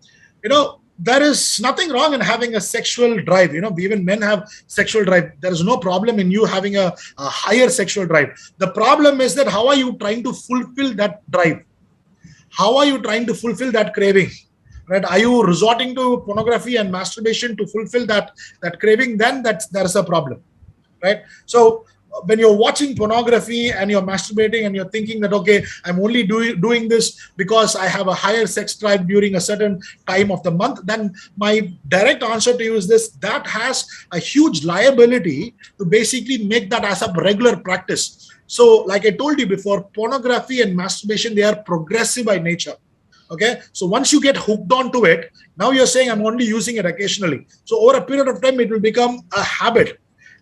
There is nothing wrong in having a sexual drive. Even men have sexual drive. There is no problem in you having a higher sexual drive. The problem is that how are you trying to fulfill that drive? How are you trying to fulfill that craving? Right? Are you resorting to pornography and masturbation to fulfill that craving? Then there's a problem, right? So when you're watching pornography and you're masturbating and you're thinking that, okay, I'm only doing this because I have a higher sex drive during a certain time of the month, then my direct answer to you is this: that has a huge liability to basically make that as a regular practice. So like I told you before, pornography and masturbation, they are progressive by nature. Okay, so once you get hooked onto it, now you're saying I'm only using it occasionally. So over a period of time, it will become a habit.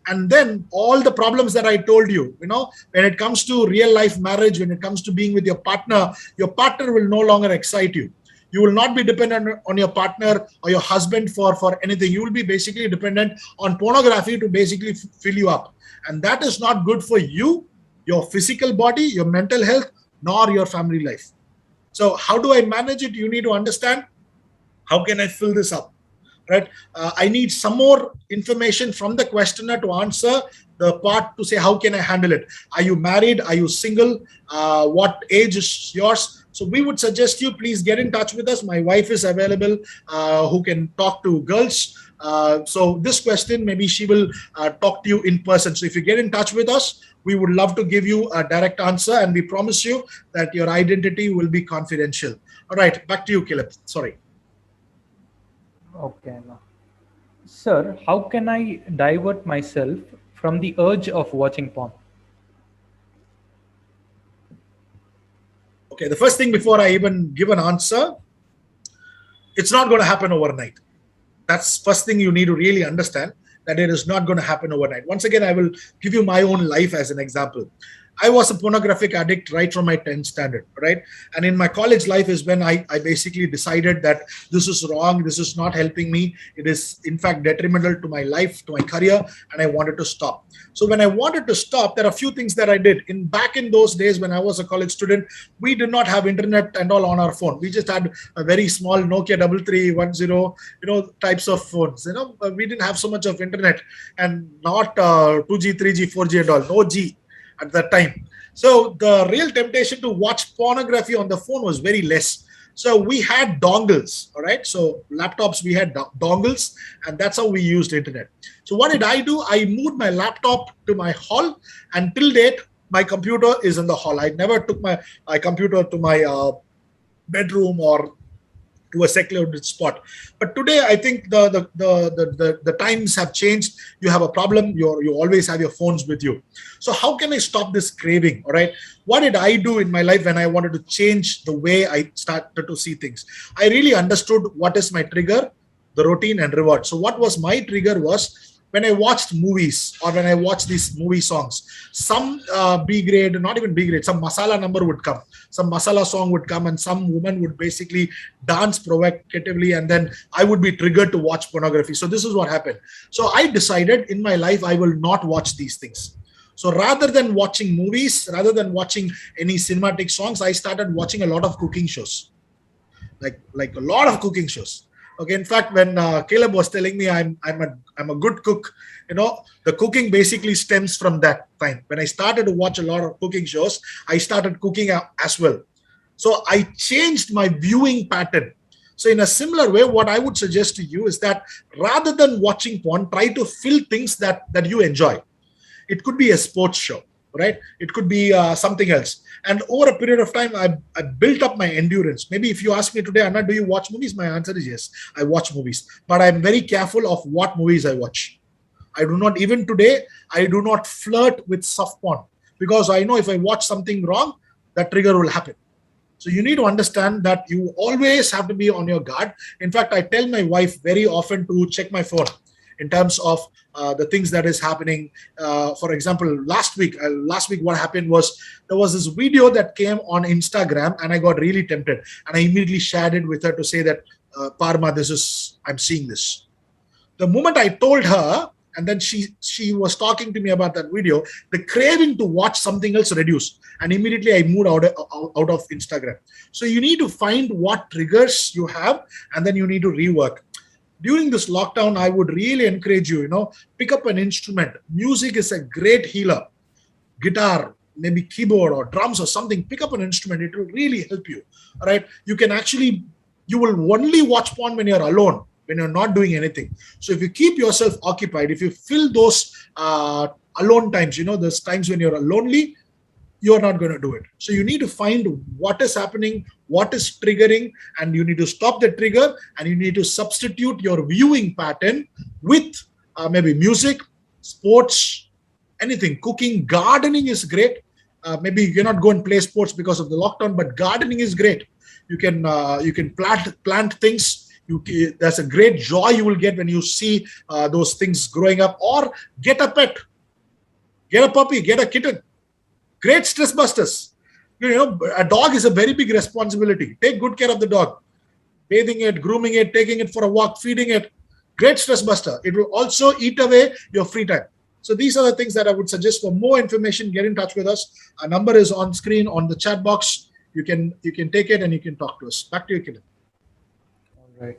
And then all the problems that I told you, when it comes to real life marriage, when it comes to being with your partner will no longer excite you. You will not be dependent on your partner or your husband for anything. You will be basically dependent on pornography to basically fill you up. And that is not good for you, your physical body, your mental health, nor your family life. So how do I manage it? You need to understand, how can I fill this up, right? I need some more information from the questioner to answer the part to say, how can I handle it? Are you married? Are you single? What age is yours? So we would suggest you please get in touch with us. My wife is available, who can talk to girls. So this question, maybe she will talk to you in person. So if you get in touch with us, we would love to give you a direct answer, and we promise you that your identity will be confidential. All right, back to you, Caleb. Sorry. Okay. Now. Sir, how can I divert myself from the urge of watching porn? Okay, the first thing before I even give an answer, it's not going to happen overnight. That's first thing you need to really understand, that it is not going to happen overnight. Once again, I will give you my own life as an example. I was a pornographic addict right from my 10th standard, right? And in my college life is when I basically decided that this is wrong, this is not helping me. It is, in fact, detrimental to my life, to my career, and I wanted to stop. So when I wanted to stop, there are a few things that I did. Back in those days when I was a college student, we did not have internet and all on our phone. We just had a very small Nokia 3310, types of phones. We didn't have so much of internet, and not 2G, 3G, 4G and all, no G at that time. So the real temptation to watch pornography on the phone was very less. So we had dongles, all right? So laptops, we had dongles, and that's how we used internet. So what did I do? I moved my laptop to my hall, and till date, my computer is in the hall. I never took my computer to my bedroom or to a secluded spot. But today, I think the times have changed. You have a problem, you always have your phones with you. So how can I stop this craving? All right. What did I do in my life when I wanted to change the way I started to see things? I really understood what is my trigger, the routine and reward. So what was my trigger was when I watched movies or when I watched these movie songs, some B grade, not even B grade, some masala number would come, some masala song would come, and some woman would basically dance provocatively, and then I would be triggered to watch pornography. So this is what happened. So I decided in my life, I will not watch these things. So rather than watching movies, rather than watching any cinematic songs, I started watching a lot of cooking shows, like a lot of cooking shows. Okay, in fact, when Caleb was telling me I'm a good cook, the cooking basically stems from that time. When I started to watch a lot of cooking shows, I started cooking as well. So I changed my viewing pattern. So in a similar way, what I would suggest to you is that rather than watching porn, try to fill things that you enjoy. It could be a sports show. right? It could be something else. And over a period of time, I built up my endurance. Maybe if you ask me today, Anna, do you watch movies? My answer is yes, I watch movies. But I'm very careful of what movies I watch. I do not, even today, I do not flirt with soft porn because I know if I watch something wrong, that trigger will happen. So you need to understand that you always have to be on your guard. In fact, I tell my wife very often to check my phone in terms of the things that is happening. For example, last week what happened was there was this video that came on Instagram, and I got really tempted, and I immediately shared it with her to say that, Parma, I'm seeing this. The moment I told her, and then she was talking to me about that video, the craving to watch something else reduced, and immediately I moved out of Instagram. So you need to find what triggers you have, and then you need to rework. During this lockdown, I would really encourage you, pick up an instrument. Music is a great healer. Guitar, maybe keyboard or drums or something. Pick up an instrument. It will really help you. All right. You will only watch porn when you're alone, when you're not doing anything. So if you keep yourself occupied, if you fill those alone times, those times when you're lonely, you're not going to do it. So you need to find what is happening, what is triggering, and you need to stop the trigger, and you need to substitute your viewing pattern with maybe music, sports, anything. Cooking, gardening is great. Maybe you cannot go and play sports because of the lockdown, but gardening is great. You can plant things. There's a great joy you will get when you see those things growing up. Or get a pet, get a puppy, get a kitten. Great stress busters. A dog is a very big responsibility. Take good care of the dog. Bathing it, grooming it, taking it for a walk, feeding it. Great stress buster. It will also eat away your free time. So these are the things that I would suggest. For more information, get in touch with us. Our number is on screen on the chat box. You can take it and you can talk to us. Back to you, Kiran. All right.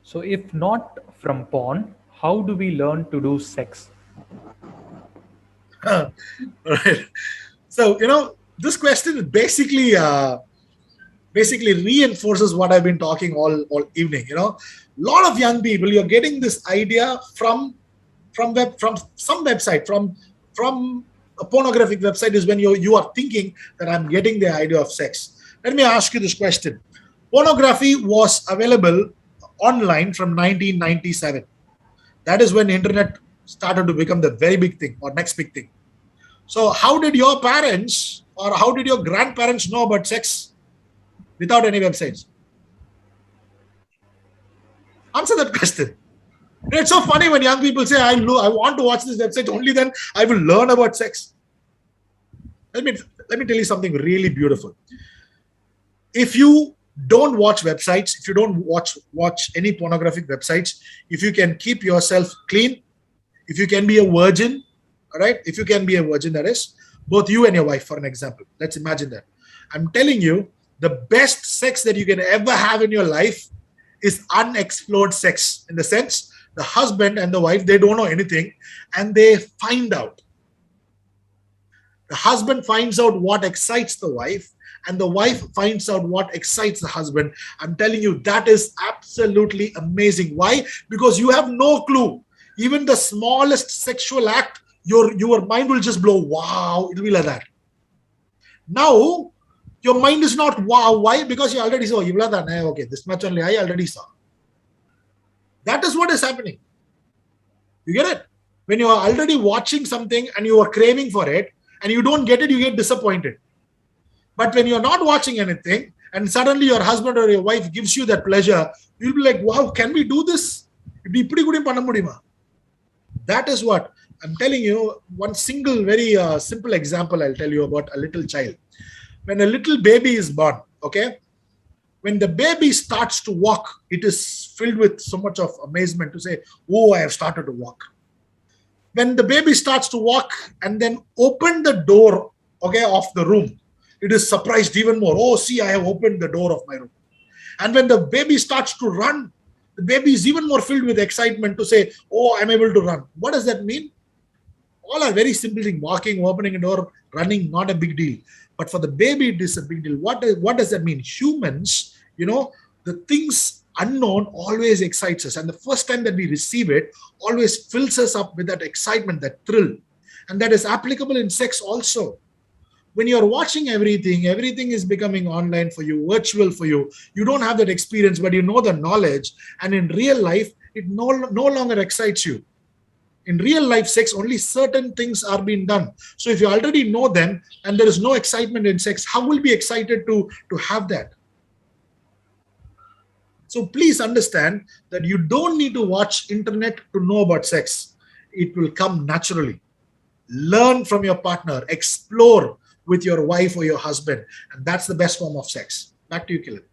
So if not from porn, how do we learn to do sex? Right. So, this question basically reinforces what I've been talking all evening. A lot of young people, you're getting this idea from some website, from a pornographic website is when you are thinking that I'm getting the idea of sex. Let me ask you this question. Pornography was available online from 1997. That is when internet started to become the very big thing or next big thing. So how did your parents or how did your grandparents know about sex without any websites? Answer that question. It's so funny when young people say, I want to watch this website, only then I will learn about sex. Let me tell you something really beautiful. If you don't watch websites, if you don't watch any pornographic websites, if you can keep yourself clean, if you can be a virgin, all right? If you can be a virgin, that is, both you and your wife, for an example. Let's imagine that. I'm telling you, the best sex that you can ever have in your life is unexplored sex. In the sense, the husband and the wife, they don't know anything, and they find out. The husband finds out what excites the wife, and the wife finds out what excites the husband. I'm telling you, that is absolutely amazing. Why? Because you have no clue. Even the smallest sexual act, your mind will just blow. Wow, it will be like that. Now, your mind is not wow. Why? Because you already saw. Okay, this much only I already saw. That is what is happening. You get it? When you are already watching something and you are craving for it and you don't get it, you get disappointed. But when you're not watching anything and suddenly your husband or your wife gives you that pleasure, you'll be like, wow, can we do this? That is what I'm telling you. One single very simple example I'll tell you about a little child. When a little baby is born, okay, when the baby starts to walk, it is filled with so much of amazement to say, oh, I have started to walk. When the baby starts to walk and then open the door, okay, of the room, it is surprised even more. Oh, see, I have opened the door of my room. And when the baby starts to run, the baby is even more filled with excitement to say, oh, I'm able to run. What does that mean? All are very simple things. Walking, opening a door, running, not a big deal. But for the baby, it is a big deal. What does that mean? Humans, the things unknown always excites us. And the first time that we receive it always fills us up with that excitement, that thrill. And that is applicable in sex also. When you're watching everything, everything is becoming online for you, virtual for you. You don't have that experience, but you know the knowledge. And in real life, it no longer excites you. In real life sex, only certain things are being done. So if you already know them and there is no excitement in sex, how will you be excited to have that? So please understand that you don't need to watch internet to know about sex. It will come naturally. Learn from your partner, explore with your wife or your husband, and that's the best form of sex. Back to you, Kilan.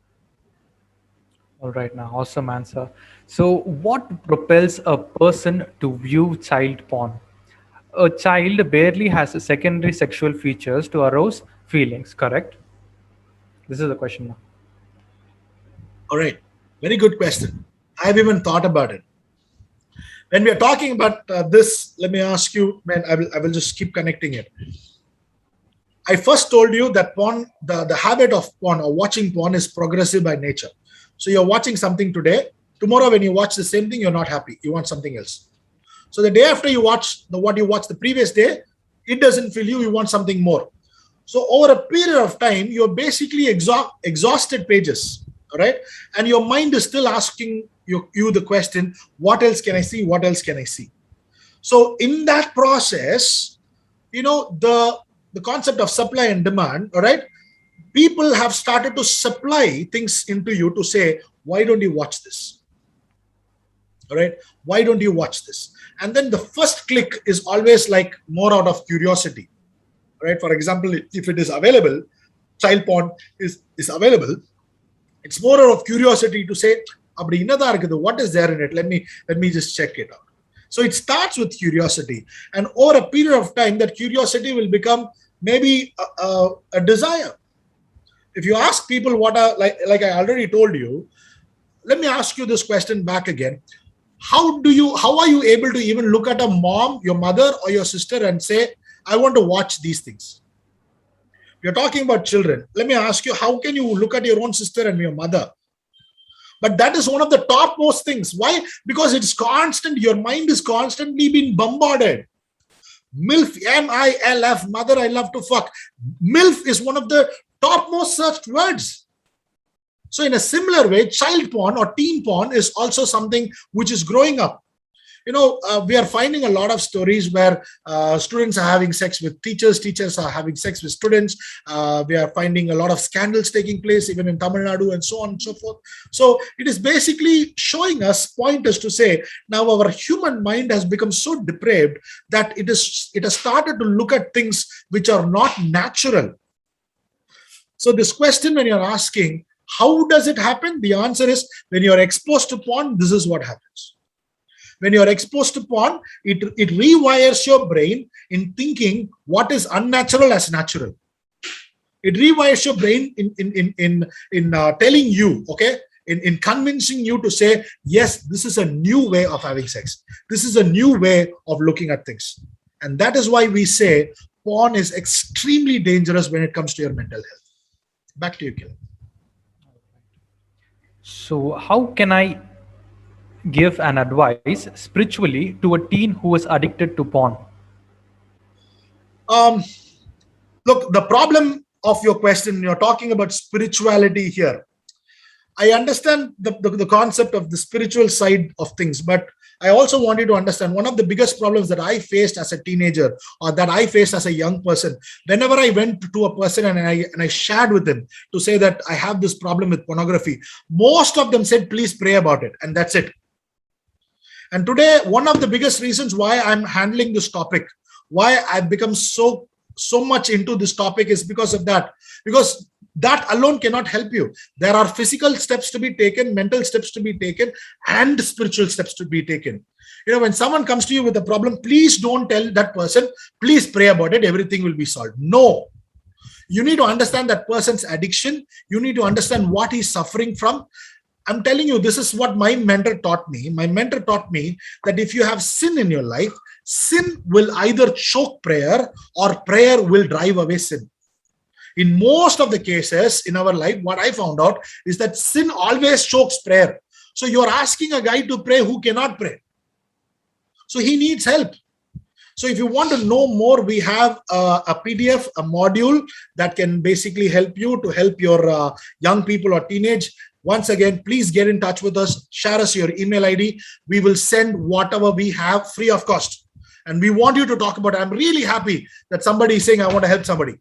All right, now, awesome answer. So, what propels a person to view child porn? A child barely has secondary sexual features to arouse feelings, correct? This is the question now. All right, very good question. I've even thought about it. When we are talking about this, let me ask you, man, I will just keep connecting it. I first told you that porn, the habit of porn or watching porn is progressive by nature. So you're watching something today. Tomorrow, when you watch the same thing, you're not happy. You want something else. So the day after you watch what you watched the previous day, it doesn't fill you. You want something more. So over a period of time, you're basically exhausted pages. All right. And your mind is still asking you the question, what else can I see? What else can I see? So in that process, the concept of supply and demand, all right, people have started to supply things into you to say, why don't you watch this? All right, why don't you watch this? And then the first click is always like more out of curiosity. All right, for example, if it is available, child porn is available, it's more out of curiosity to say, what is there in it? Let me just check it out. So it starts with curiosity, and over a period of time, that curiosity will become maybe a desire. If you ask people what are, like I already told you, let me ask you this question back again. How are you able to even look at a mom, your mother or your sister and say, I want to watch these things? You're talking about children. Let me ask you, how can you look at your own sister and your mother? But that is one of the topmost things. Why? Because it's constant. Your mind is constantly being bombarded. MILF, MILF, mother I love to fuck. MILF is one of the topmost searched words. So in a similar way, child porn or teen porn is also something which is growing up. We are finding a lot of stories where students are having sex with teachers, teachers are having sex with students. We are finding a lot of scandals taking place even in Tamil Nadu and so on and so forth. So it is basically showing us pointers to say, now our human mind has become so depraved that it has started to look at things which are not natural. So this question, when you're asking, how does it happen? The answer is, when you're exposed to porn, this is what happens. When you're exposed to porn, it rewires your brain in thinking what is unnatural as natural. It rewires your brain in telling you, okay, in convincing you to say, yes, this is a new way of having sex. This is a new way of looking at things. And that is why we say porn is extremely dangerous when it comes to your mental health. Back to you, Kilan. So, how can I give an advice spiritually to a teen who is addicted to porn? Look, the problem of your question, you're talking about spirituality here. I understand the concept of the spiritual side of things, but I also want you to understand one of the biggest problems that I faced as a teenager, or that I faced as a young person. Whenever I went to a person and I shared with him to say that I have this problem with pornography, most of them said, please pray about it. And that's it. And today, one of the biggest reasons why I'm handling this topic, why I've become so much into this topic, is because of that. Because that alone cannot help you. There are physical steps to be taken, mental steps to be taken, and spiritual steps to be taken. When someone comes to you with a problem, please don't tell that person, please pray about it, everything will be solved. No. You need to understand that person's addiction. You need to understand what he's suffering from. I'm telling you, this is what my mentor taught me. My mentor taught me that if you have sin in your life, sin will either choke prayer or prayer will drive away sin. In most of the cases in our life, what I found out is that sin always chokes prayer. So you're asking a guy to pray who cannot pray. So he needs help. So if you want to know more, we have a PDF, a module that can basically help you to help your young people or teenage. Once again, please get in touch with us. Share us your email ID. We will send whatever we have free of cost. And we want you to talk about it. I'm really happy that somebody is saying, I want to help somebody.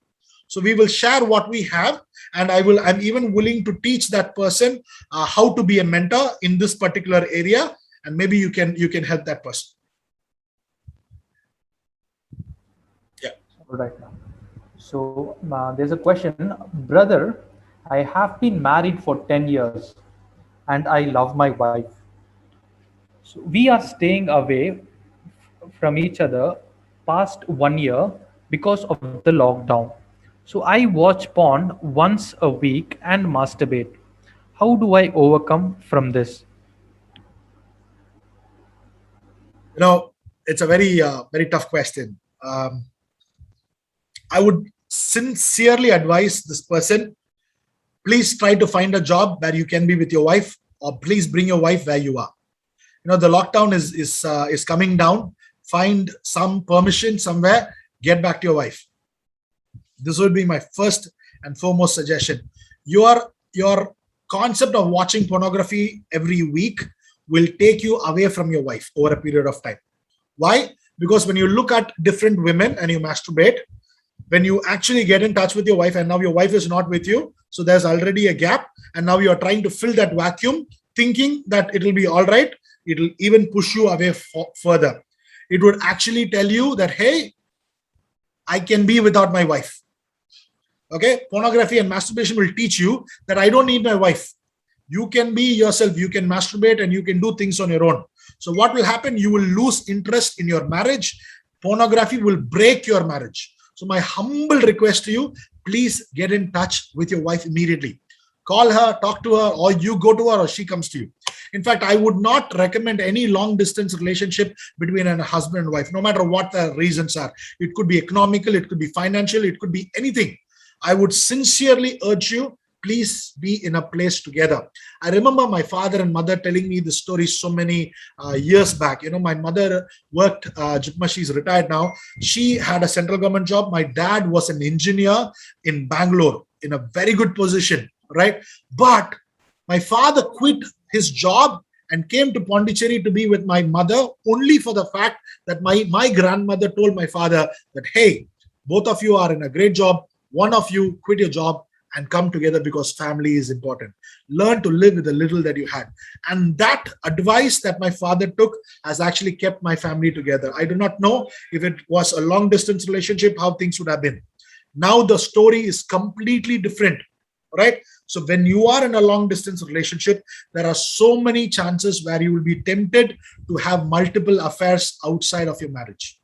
So we will share what we have, and I'm even willing to teach that person how to be a mentor in this particular area, and maybe you can help that person. Yeah. All right. So there's a question, brother. I have been married for 10 years, and I love my wife. So we are staying away from each other past 1 year because of the lockdown. So I watch porn once a week and masturbate. How do I overcome from this? It's a very tough question. I would sincerely advise this person, please try to find a job where you can be with your wife, or please bring your wife where you are. The lockdown is coming down. Find some permission somewhere, get back to your wife. This would be my first and foremost suggestion. Your concept of watching pornography every week will take you away from your wife over a period of time. Why? Because when you look at different women and you masturbate, when you actually get in touch with your wife and now your wife is not with you, so there's already a gap, and now you are trying to fill that vacuum thinking that it will be all right. It will even push you away further. It would actually tell you that, hey, I can be without my wife. Okay, pornography and masturbation will teach you that I don't need my wife. You can be yourself, you can masturbate, and you can do things on your own. So what will happen? You will lose interest in your marriage. Pornography will break your marriage. So my humble request to you, please get in touch with your wife immediately. Call her, talk to her, or you go to her, or she comes to you. In fact, I would not recommend any long distance relationship between a husband and wife, no matter what the reasons are. It could be economical, it could be financial, it could be anything. I would sincerely urge you, please be in a place together. I remember my father and mother telling me this story so many years back. My mother worked, she's retired now. She had a central government job. My dad was an engineer in Bangalore in a very good position, right? But my father quit his job and came to Pondicherry to be with my mother only for the fact that my grandmother told my father that, hey, both of you are in a great job. One of you quit your job and come together because family is important. Learn to live with the little that you had. And that advice that my father took has actually kept my family together. I do not know if it was a long distance relationship, how things would have been. Now the story is completely different, right? So when you are in a long distance relationship, there are so many chances where you will be tempted to have multiple affairs outside of your marriage.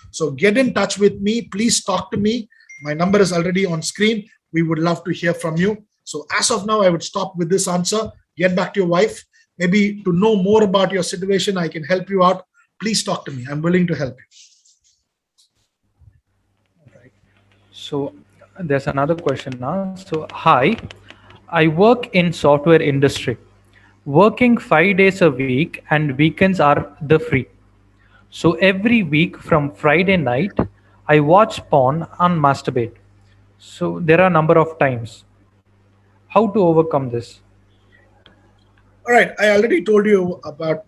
So get in touch with me. Please talk to me. My number is already on screen. We would love to hear from you. So as of now, I would stop with this answer. Get back to your wife. Maybe to know more about your situation, I can help you out. Please talk to me. I'm willing to help you. Right. So there's another question now. So hi, I work in software industry, working 5 days a week, and weekends are the free. So every week from Friday night, I watch porn and masturbate. So there are a number of times. How to overcome this? All right. I already told you about,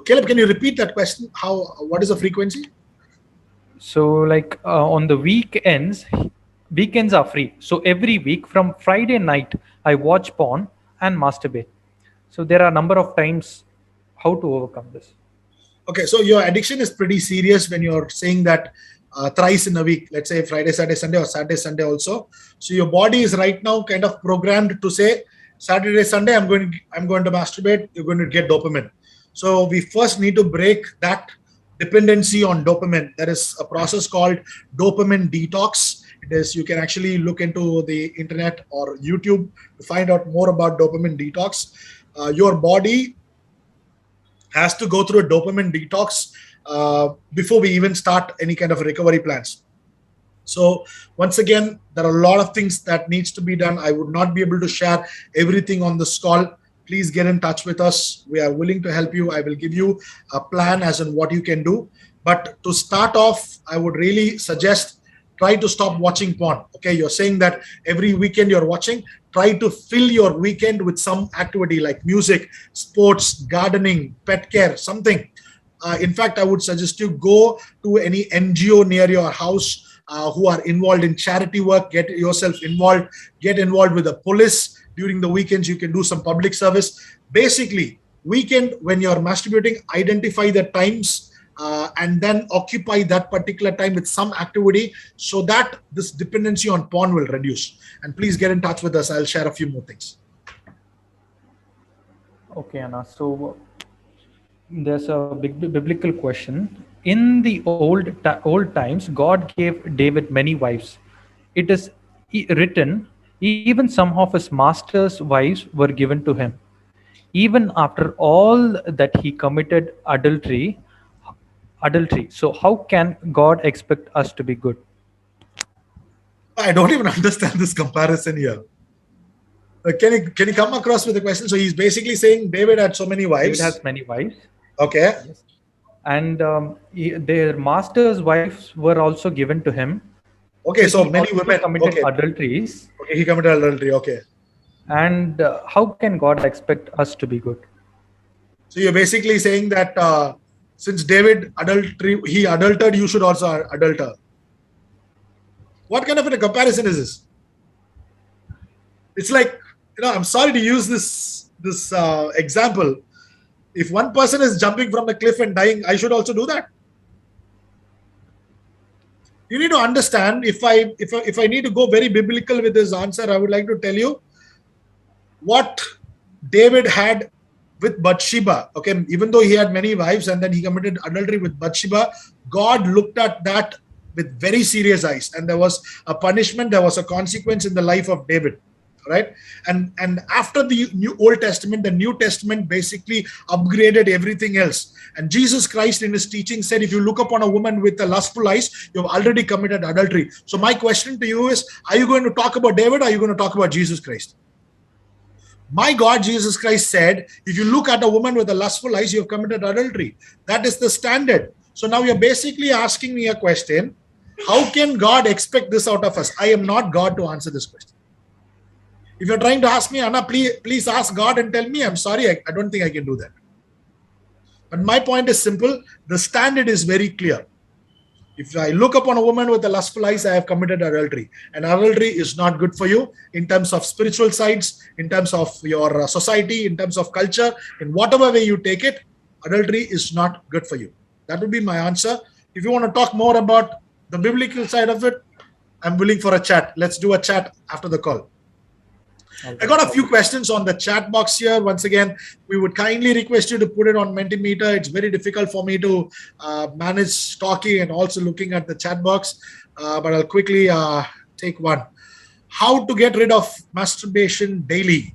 Caleb, can you repeat that question? What is the frequency? So like on the weekends are free. So every week from Friday night, I watch porn and masturbate. So there are a number of times. How to overcome this? Okay, so your addiction is pretty serious when you're saying that thrice in a week, let's say Friday, Saturday, Sunday, or Saturday, Sunday also. So your body is right now kind of programmed to say Saturday, Sunday, I'm going to masturbate, you're going to get dopamine. So we first need to break that dependency on dopamine. There is a process called dopamine detox. You can actually look into the internet or YouTube to find out more about dopamine detox. Your body has to go through a dopamine detox before we even start any kind of recovery plans. So once again, there are a lot of things that needs to be done. I would not be able to share everything on this call. Please get in touch with us. We are willing to help you. I will give you a plan as in what you can do. But to start off, I would really suggest try to stop watching porn. Okay, you're saying that every weekend you're watching. Try to fill your weekend with some activity like music, sports, gardening, pet care, something. In fact, I would suggest you go to any NGO near your house who are involved in charity work. Get yourself involved. Get involved with the police. During the weekends, you can do some public service. Basically, weekend when you're masturbating, identify the times and then occupy that particular time with some activity so that this dependency on porn will reduce. And please get in touch with us. I'll share a few more things. Okay, Anna. So there's a big biblical question. In the old times, God gave David many wives. It is written, even some of his master's wives were given to him. Even after all that he committed adultery. So how can God expect us to be good? I don't even understand this comparison here. Can you come across with a question? So he's basically saying David had so many wives. David has many wives. Okay. Yes. And their master's wives were also given to him. Okay, so he many also women committed adulteries. Okay, he committed adultery. Okay. And how can God expect us to be good? So you're basically saying that since David he adultered, you should also adulter. What kind of a comparison is this? It's like, I'm sorry to use this example. If one person is jumping from a cliff and dying, I should also do that. You need to understand, if I need to go very biblical with this answer, I would like to tell you what David had with Bathsheba. Okay, even though he had many wives and then he committed adultery with Bathsheba, God looked at that with very serious eyes, and there was a punishment, there was a consequence in the life of David. Right? And after the Old Testament, the New Testament basically upgraded everything else. And Jesus Christ in his teaching said, if you look upon a woman with a lustful eyes, you've already committed adultery. So my question to you is, are you going to talk about David or are you going to talk about Jesus Christ? My God, Jesus Christ said, if you look at a woman with a lustful eyes, you have committed adultery. That is the standard. So now you're basically asking me a question. How can God expect this out of us? I am not God to answer this question. If you're trying to ask me, Anna, please ask God and tell me, I'm sorry, I don't think I can do that. But my point is simple. The standard is very clear. If I look upon a woman with a lustful eyes, I have committed adultery. And adultery is not good for you in terms of spiritual sides, in terms of your society, in terms of culture, in whatever way you take it, adultery is not good for you. That would be my answer. If you want to talk more about the biblical side of it, I'm willing for a chat. Let's do a chat after the call. Okay. I got a few questions on the chat box here. Once again, we would kindly request you to put it on Mentimeter. It's very difficult for me to manage talking and also looking at the chat box, but I'll quickly take one. How to get rid of masturbation daily?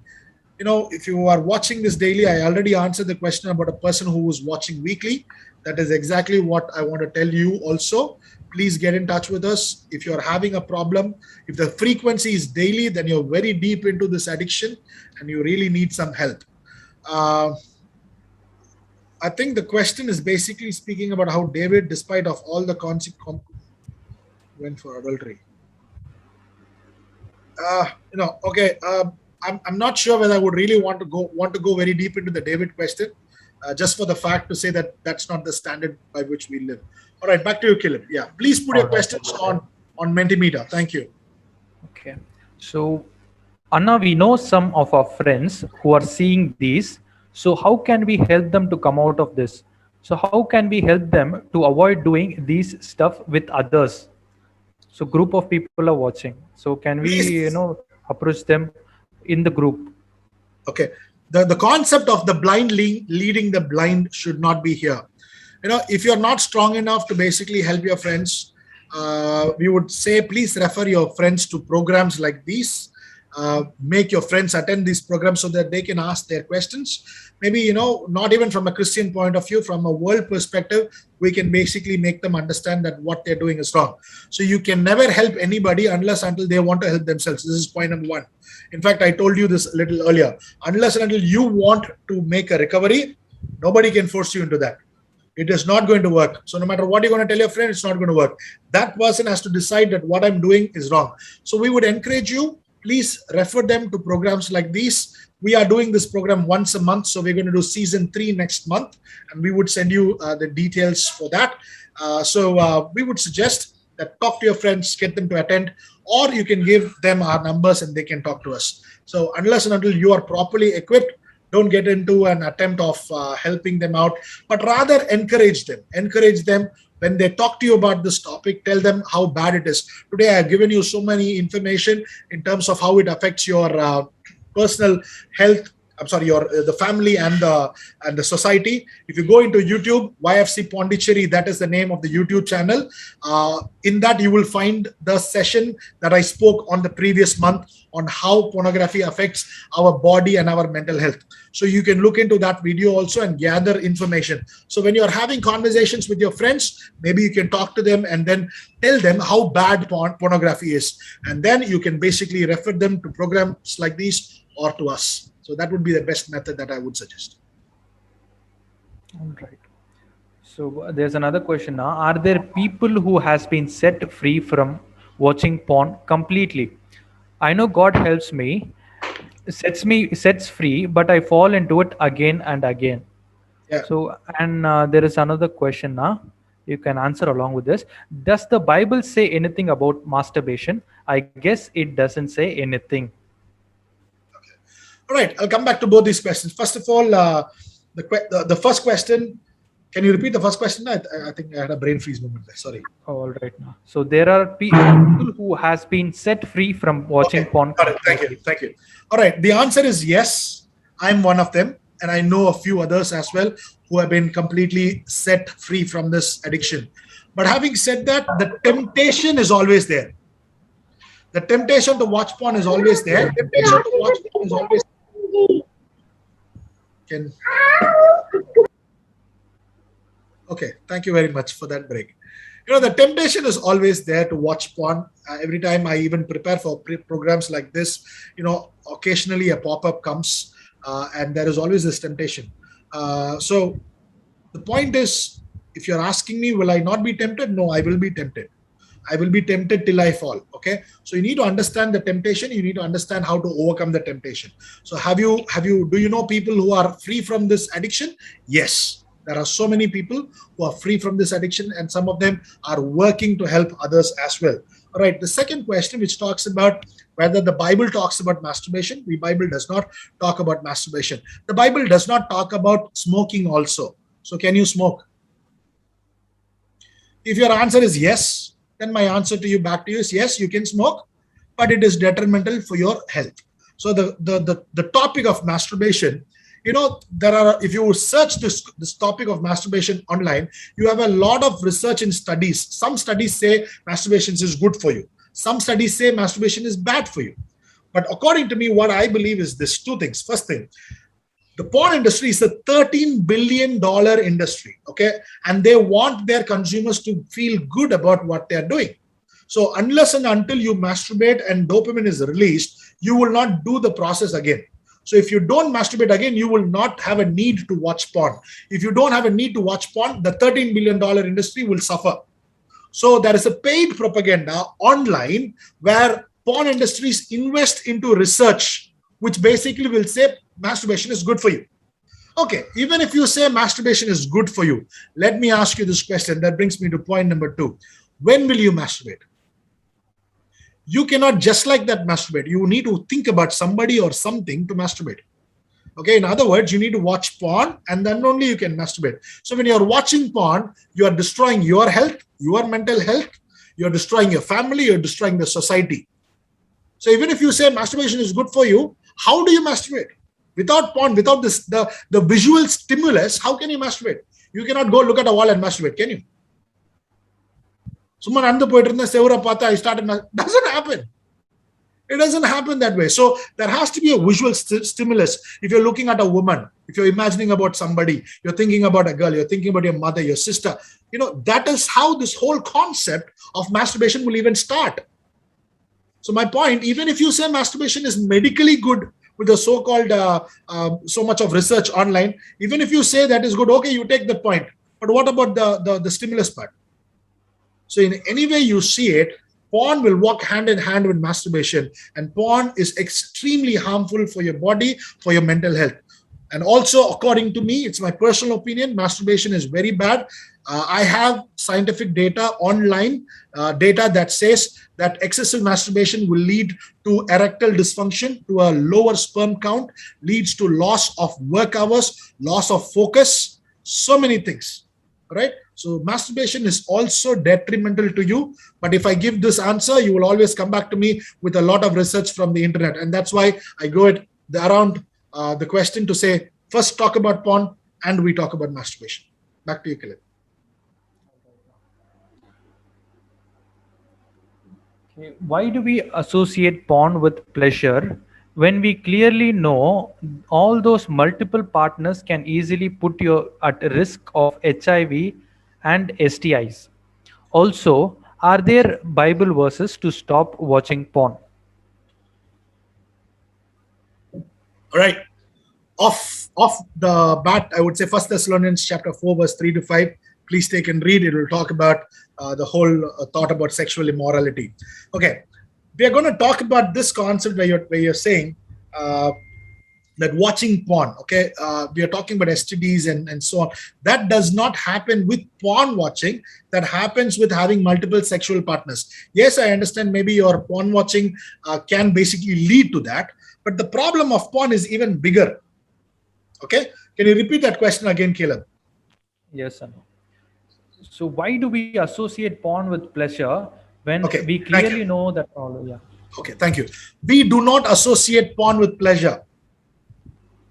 If you are watching this daily, I already answered the question about a person who was watching weekly. That is exactly what I want to tell you also. Please get in touch with us. If you're having a problem, if the frequency is daily, then you're very deep into this addiction and you really need some help. I think the question is basically speaking about how David, despite of all the consequences, went for adultery. Okay. I'm not sure whether I would really want to go very deep into the David question, just for the fact to say that that's not the standard by which we live. All right, back to you, Kilip. Yeah, please put your questions on Mentimeter. Thank you. Okay. So, Anna, we know some of our friends who are seeing these. So how can we help them to come out of this? So how can we help them to avoid doing these stuff with others? So group of people are watching. So can we, approach them in the group? Okay. The concept of the blind leading the blind should not be here. If you're not strong enough to basically help your friends, we would say, please refer your friends to programs like these. Make your friends attend these programs so that they can ask their questions. Maybe, not even from a Christian point of view, from a world perspective, we can basically make them understand that what they're doing is wrong. So you can never help anybody until they want to help themselves. This is point number one. In fact, I told you this a little earlier. Unless and until you want to make a recovery, nobody can force you into that. It is not going to work. So no matter what you're going to tell your friend, it's not going to work. That person has to decide that what I'm doing is wrong. So we would encourage you, please refer them to programs like these. We are doing this program once a month. So we're going to do season 3 next month, and we would send you the details for that. So we would suggest that talk to your friends, get them to attend, or you can give them our numbers and they can talk to us. So unless and until you are properly equipped, don't get into an attempt of helping them out, but rather encourage them. Encourage them when they talk to you about this topic. Tell them how bad it is. Today, I have given you so many information in terms of how it affects your personal health. I'm sorry, your the family and the society. If you go into YouTube, YFC Pondicherry, that is the name of the YouTube channel. In that, you will find the session that I spoke on the previous month on how pornography affects our body and our mental health. So you can look into that video also and gather information. So when you're having conversations with your friends, maybe you can talk to them and then tell them how bad pornography is. And then you can basically refer them to programs like these or to us. So that would be the best method that I would suggest. All right. So there's another question now. Are there people who has been set free from watching porn completely? I know God helps me, sets free, but I fall into it again and again. Yeah. So, and there is another question now. You can answer along with this. Does the Bible say anything about masturbation? I guess it doesn't say anything. All right, I'll come back to both these questions. First of all, the first question, can you repeat the first question? I think I had a brain freeze moment there. Sorry. All right now. So there are people who has been set free from watching porn. Got it. Thank you. All right, the answer is yes. I'm one of them, and I know a few others as well who have been completely set free from this addiction. But having said that, the temptation is always there. The temptation to watch porn is always there. Temptation to watch porn is always Okay, thank you very much for that break. The temptation is always there to watch porn. Every time I even prepare for programs like this, occasionally a pop-up comes and there is always this temptation. So the point is, if you're asking me, will I not be tempted? No, I will be tempted. I will be tempted till I fall. Okay. So you need to understand the temptation. You need to understand how to overcome the temptation. So do you know people who are free from this addiction? Yes. There are so many people who are free from this addiction, and some of them are working to help others as well. All right. The second question, which talks about whether the Bible talks about masturbation. The Bible does not talk about masturbation. The Bible does not talk about smoking also. So can you smoke? If your answer is yes, then my answer to you back to you is yes, you can smoke, but it is detrimental for your health. So the topic of masturbation, if you search this topic of masturbation online, you have a lot of research and studies. Some studies say masturbation is good for you. Some studies say masturbation is bad for you. But according to me, what I believe is this: two things. First thing, the porn industry is a $13 billion industry, okay? And they want their consumers to feel good about what they're doing. So unless and until you masturbate and dopamine is released, you will not do the process again. So if you don't masturbate again, you will not have a need to watch porn. If you don't have a need to watch porn, the $13 billion industry will suffer. So there is a paid propaganda online where porn industries invest into research, which basically will say masturbation is good for you. Okay, even if you say masturbation is good for you, let me ask you this question. That brings me to point number 2. When will you masturbate? You cannot just like that masturbate. You need to think about somebody or something to masturbate. Okay, in other words, you need to watch porn and then only you can masturbate. So when you're watching porn, you are destroying your health, your mental health, you're destroying your family, you're destroying the society. So even if you say masturbation is good for you, how do you masturbate? Without porn, without this, the visual stimulus, how can you masturbate? You cannot go look at a wall and masturbate, can you? Someone I started. Doesn't happen. It doesn't happen that way. So there has to be a visual stimulus. If you're looking at a woman, if you're imagining about somebody, you're thinking about a girl, you're thinking about your mother, your sister, that is how this whole concept of masturbation will even start. So my point, even if you say masturbation is medically good with the so-called so much of research online, even if you say that is good, okay, you take the point. But what about the stimulus part? So in any way you see it, porn will walk hand in hand with masturbation, and porn is extremely harmful for your body, for your mental health. And also, according to me, it's my personal opinion, masturbation is very bad. I have scientific data online, data that says that excessive masturbation will lead to erectile dysfunction, to a lower sperm count, leads to loss of work hours, loss of focus, so many things, right? So masturbation is also detrimental to you. But if I give this answer, you will always come back to me with a lot of research from the internet. And that's why I go around the question to say, first talk about porn and we talk about masturbation. Back to you, Kaleb. Okay, why do we associate porn with pleasure when we clearly know all those multiple partners can easily put you at risk of HIV and STIs? Also, are there Bible verses to stop watching porn? All right. Off the bat, I would say First Thessalonians chapter 4, verse 3 to 5. Please take and read. It will talk about the whole thought about sexual immorality. Okay, we are going to talk about this concept where you're saying that watching porn. Okay, we are talking about STDs and so on. That does not happen with porn watching. That happens with having multiple sexual partners. Yes, I understand. Maybe your porn watching can basically lead to that. But the problem of porn is even bigger. Okay, can you repeat that question again, Caleb? Yes, Anu. So why do we associate porn with pleasure when Okay, we thank clearly you. know that all? Yeah. Okay, thank you. We do not associate porn with pleasure.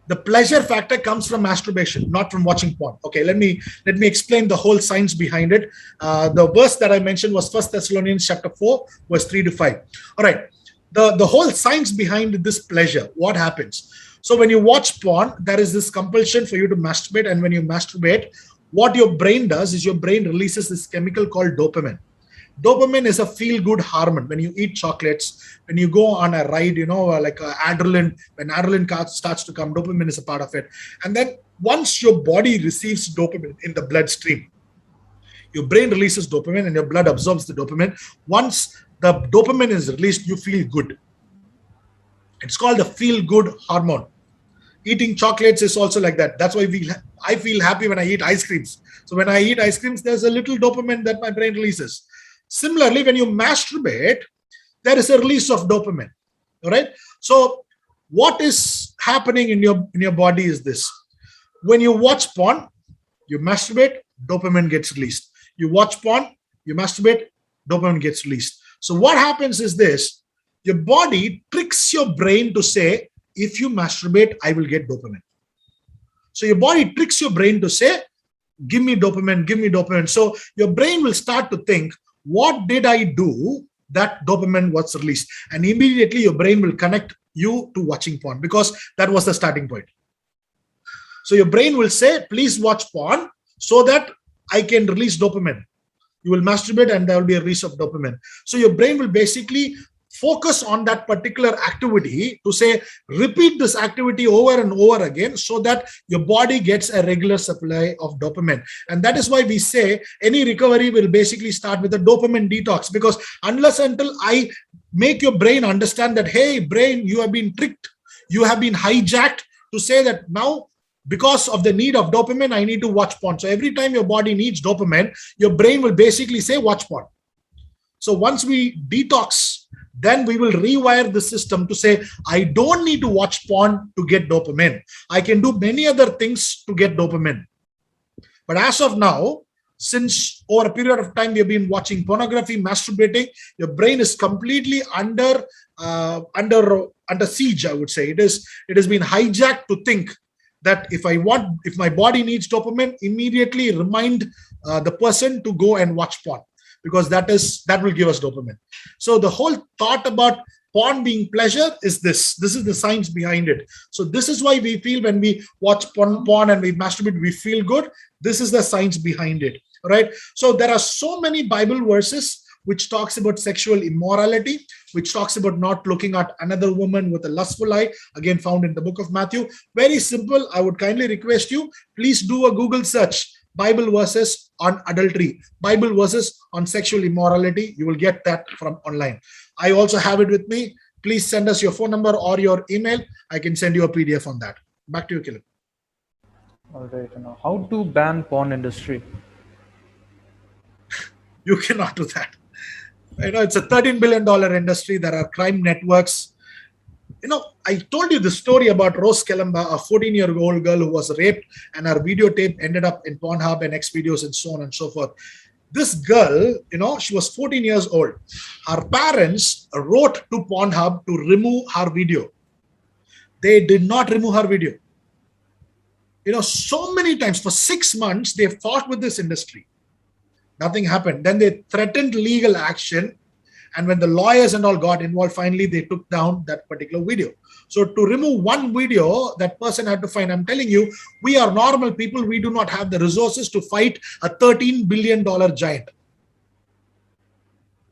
The pleasure factor comes from masturbation, not from watching porn. Okay, let me explain the whole science behind it. The verse that I mentioned was First Thessalonians chapter 4, verse 3 to 5. All right, the whole science behind this pleasure, what happens? So when you watch porn, there is this compulsion for you to masturbate, and when you masturbate, what your brain does is your brain releases this chemical called dopamine. Dopamine is a feel-good hormone. When you eat chocolates, when you go on a ride, like adrenaline, when adrenaline starts to come, dopamine is a part of it. And then once your body receives dopamine in the bloodstream, your brain releases dopamine and your blood absorbs the dopamine. Once the dopamine is released, you feel good. It's called the feel-good hormone. Eating chocolates is also like that. That's why I feel happy when I eat ice creams. So when I eat ice creams, there's a little dopamine that my brain releases. Similarly, when you masturbate, there is a release of dopamine. All right. So what is happening in your body is this: when you watch porn, you masturbate, dopamine gets released. You watch porn, you masturbate, dopamine gets released. So what happens is this: your body tricks your brain to say, if you masturbate, I will get dopamine. So your body tricks your brain to say, give me dopamine, give me dopamine. So your brain will start to think, what did I do that dopamine was released? And immediately your brain will connect you to watching porn, because that was the starting point. So your brain will say, please watch porn so that I can release dopamine. You will masturbate and there will be a release of dopamine. So your brain will basically focus on that particular activity to say, repeat this activity over and over again so that your body gets a regular supply of dopamine. And that is why we say any recovery will basically start with a dopamine detox, because unless until I make your brain understand that, hey, brain, you have been tricked, you have been hijacked to say that now, because of the need of dopamine, I need to watch porn. So every time your body needs dopamine, your brain will basically say, watch porn. So once we detox, then we will rewire the system to say, I don't need to watch porn to get dopamine. I can do many other things to get dopamine. But as of now, since over a period of time we have been watching pornography, masturbating, your brain is completely under siege, I would say. It has been hijacked to think that if my body needs dopamine, immediately remind the person to go and watch porn, because that will give us dopamine. So the whole thought about porn being pleasure is this. This is the science behind it. So this is why we feel when we watch porn and we masturbate, we feel good. This is the science behind it, right? So there are so many Bible verses which talks about sexual immorality, which talks about not looking at another woman with a lustful eye, again found in the book of Matthew. Very simple. I would kindly request you, please do a Google search. Bible verses on adultery, Bible verses on sexual immorality. You will get that from online. I also have it with me. Please send us your phone number or your email. I can send you a PDF on that. Back to you, Kiran. All right. Now, how to ban porn industry? You cannot do that. It's a $13 billion industry. There are crime networks. I told you the story about Rose Kelamba, a 14-year-old girl who was raped, and her videotape ended up in Pornhub and X videos and so on and so forth. This girl, she was 14 years old. Her parents wrote to Pornhub to remove her video. They did not remove her video. So many times for 6 months, they fought with this industry. Nothing happened. Then they threatened legal action. And when the lawyers and all got involved, finally, they took down that particular video. So to remove one video, that person had to find, I'm telling you, we are normal people. We do not have the resources to fight a $13 billion giant.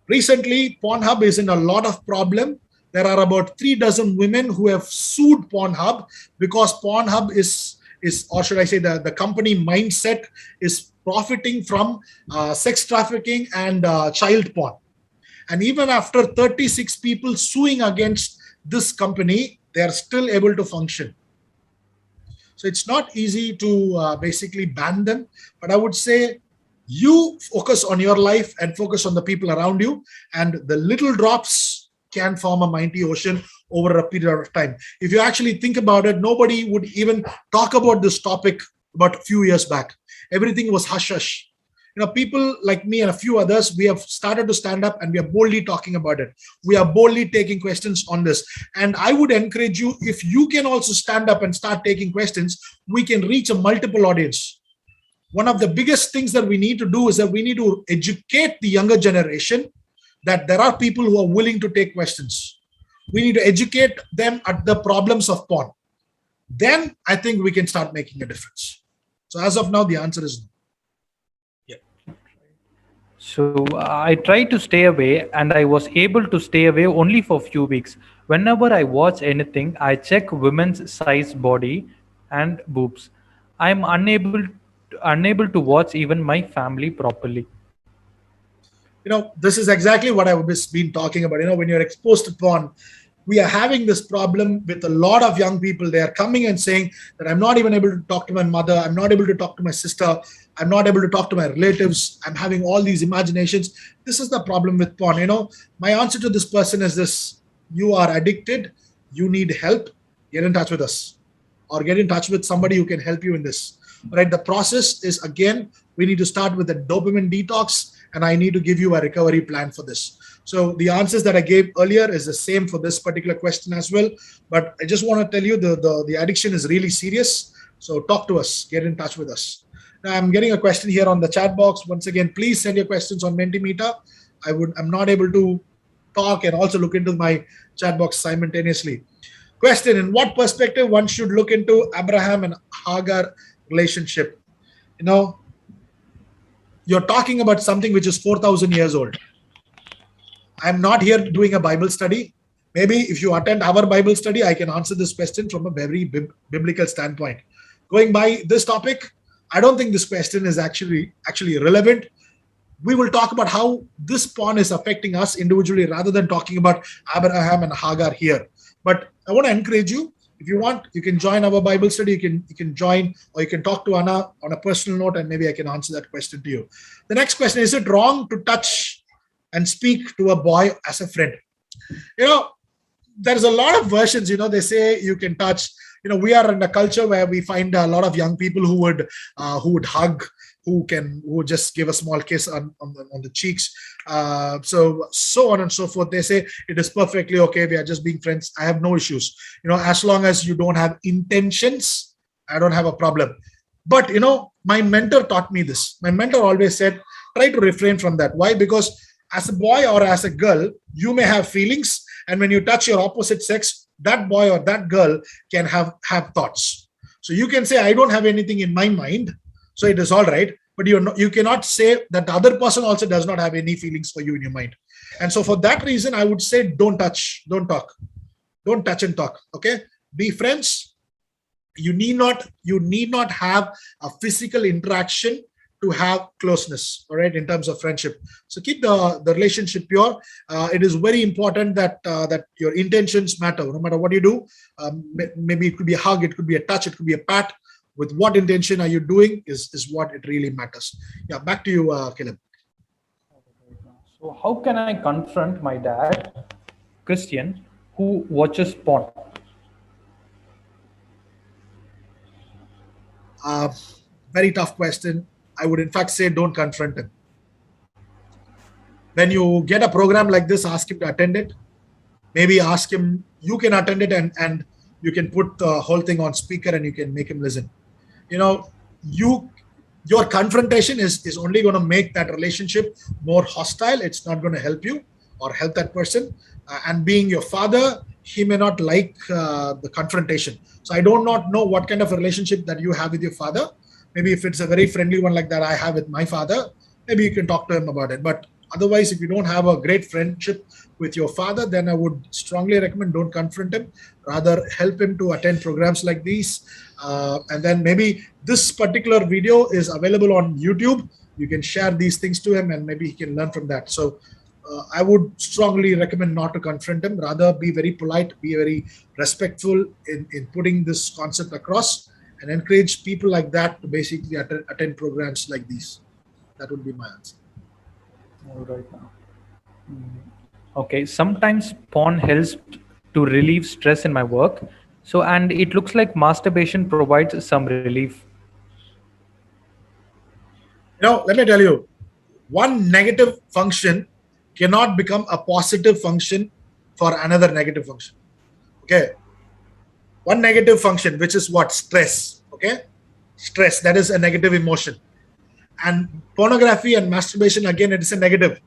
Recently, Pornhub is in a lot of problem. There are about 3 dozen women who have sued Pornhub because Pornhub is or should I say the company mindset is profiting from sex trafficking and child porn. And even after 36 people suing against this company, they are still able to function. So it's not easy to basically ban them. But I would say you focus on your life and focus on the people around you. And the little drops can form a mighty ocean over a period of time. If you actually think about it, nobody would even talk about this topic about a few years back. Everything was hush-hush. People like me and a few others, we have started to stand up and we are boldly talking about it. We are boldly taking questions on this. And I would encourage you, if you can also stand up and start taking questions, we can reach a multiple audience. One of the biggest things that we need to do is that we need to educate the younger generation that there are people who are willing to take questions. We need to educate them at the problems of porn. Then I think we can start making a difference. So as of now, the answer is no. So I tried to stay away, and I was able to stay away only for a few weeks. Whenever I watch anything, I check women's size body and boobs. I'm unable to watch even my family properly. This is exactly what I've been talking about. When you're exposed to porn, we are having this problem with a lot of young people. They are coming and saying that I'm not even able to talk to my mother. I'm not able to talk to my sister. I'm not able to talk to my relatives. I'm having all these imaginations. This is the problem with porn. My answer to this person is this: you are addicted. You need help. Get in touch with us or get in touch with somebody who can help you in this. Right? The process is, again, we need to start with a dopamine detox, and I need to give you a recovery plan for this. So the answers that I gave earlier is the same for this particular question as well. But I just want to tell you the addiction is really serious. So talk to us, get in touch with us. Now I'm getting a question here on the chat box. Once again, please send your questions on Mentimeter. I'm not able to talk and also look into my chat box simultaneously. Question: in what perspective one should look into Abraham and Hagar relationship? You're talking about something which is 4,000 years old. I'm not here doing a Bible study. Maybe if you attend our Bible study, I can answer this question from a very biblical standpoint. Going by this topic, I don't think this question is actually relevant. We will talk about how this porn is affecting us individually rather than talking about Abraham and Hagar here. But I want to encourage you, if you want, you can join our Bible study. You can join, or you can talk to Anna on a personal note, and maybe I can answer that question to you. The next question: is it wrong to touch and speak to a boy as a friend? There's a lot of versions. They say you can touch. We are in a culture where we find a lot of young people who would hug, who would just give a small kiss on the cheeks, so on and so forth. They say it is perfectly okay. We are just being friends. I have no issues. As long as you don't have intentions, I don't have a problem. But my mentor taught me this. My mentor always said, try to refrain from that. Why? Because as a boy or as a girl, you may have feelings, and when you touch your opposite sex, that boy or that girl can have thoughts. So you can say, I don't have anything in my mind, so it is all right. But you cannot say that the other person also does not have any feelings for you in your mind. And so for that reason, I would say don't touch, don't talk. Don't touch and talk. Okay? Be friends. You need not have a physical interaction to have closeness, all right, in terms of friendship. So keep the relationship pure. It is very important that that your intentions matter, no matter what you do. Maybe it could be a hug, it could be a touch, it could be a pat. With what intention are you doing is what it really matters. Yeah, back to you, Caleb. So how can I confront my dad, Christian, who watches porn? Uh, Very tough question. I would, in fact, say don't confront him. When you get a program like this, ask him to attend it. Maybe ask him, you can attend it, and you can put the whole thing on speaker and you can make him listen. You know, your confrontation is only going to make that relationship more hostile. It's not going to help you or help that person. And being your father, he may not like the confrontation. So I do not know what kind of a relationship that you have with your father. Maybe if it's a very friendly one like that I have with my father, maybe you can talk to him about it. But otherwise, if you don't have a great friendship with your father, then I would strongly recommend don't confront him. Rather, help him to attend programs like these. And then maybe this particular video is available on YouTube. You can share these things to him and maybe he can learn from that. So I would strongly recommend not to confront him. Rather, be very polite, be very respectful in putting this concept across, and encourage people like that to basically attend programs like these. That would be my answer. All right now. Okay, sometimes porn helps to relieve stress in my work. So, and it looks like masturbation provides some relief. Let me tell you, one negative function cannot become a positive function for another negative function. Okay. One negative function, which is what? Stress. Okay. Stress, that is a negative emotion. And pornography and masturbation, again, it is a negative.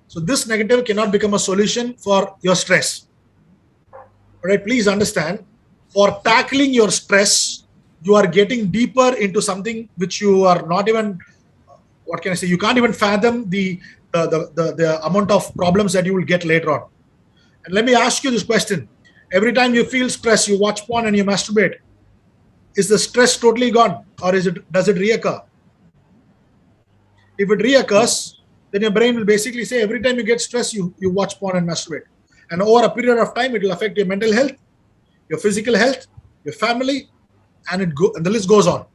So this negative cannot become a solution for your stress. All right. Please understand, for tackling your stress, you are getting deeper into something which you are not even, what can I say? You can't even fathom the amount of problems that you will get later on. And let me ask you this question. Every time you feel stress, you watch porn and you masturbate. Is the stress totally gone, or does it reoccur? If it reoccurs, then your brain will basically say every time you get stressed, you watch porn and masturbate. And over a period of time, it will affect your mental health, your physical health, your family, and the list goes on.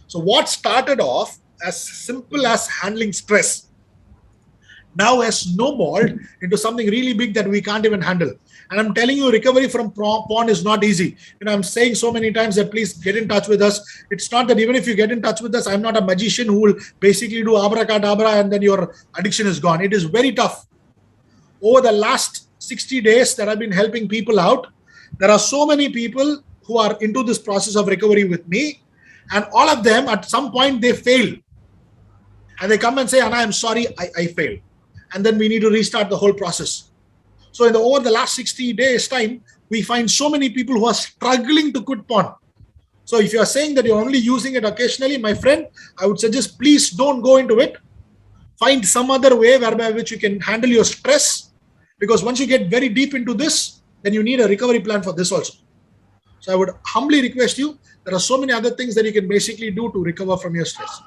So what started off as simple as handling stress now has snowballed into something really big that we can't even handle. And I'm telling you, recovery from porn is not easy. I'm saying so many times that please get in touch with us. It's not that even if you get in touch with us, I'm not a magician who will basically do abracadabra and then your addiction is gone. It is very tough. Over the last 60 days that I've been helping people out, there are so many people who are into this process of recovery with me, and all of them at some point they fail. And they come and say, Anna, I'm sorry, I failed. And then we need to restart the whole process. So over the last 60 days time, we find so many people who are struggling to quit porn. So if you are saying that you're only using it occasionally, my friend, I would suggest please don't go into it. Find some other way whereby which you can handle your stress. Because once you get very deep into this, then you need a recovery plan for this also. So I would humbly request you, there are so many other things that you can basically do to recover from your stress.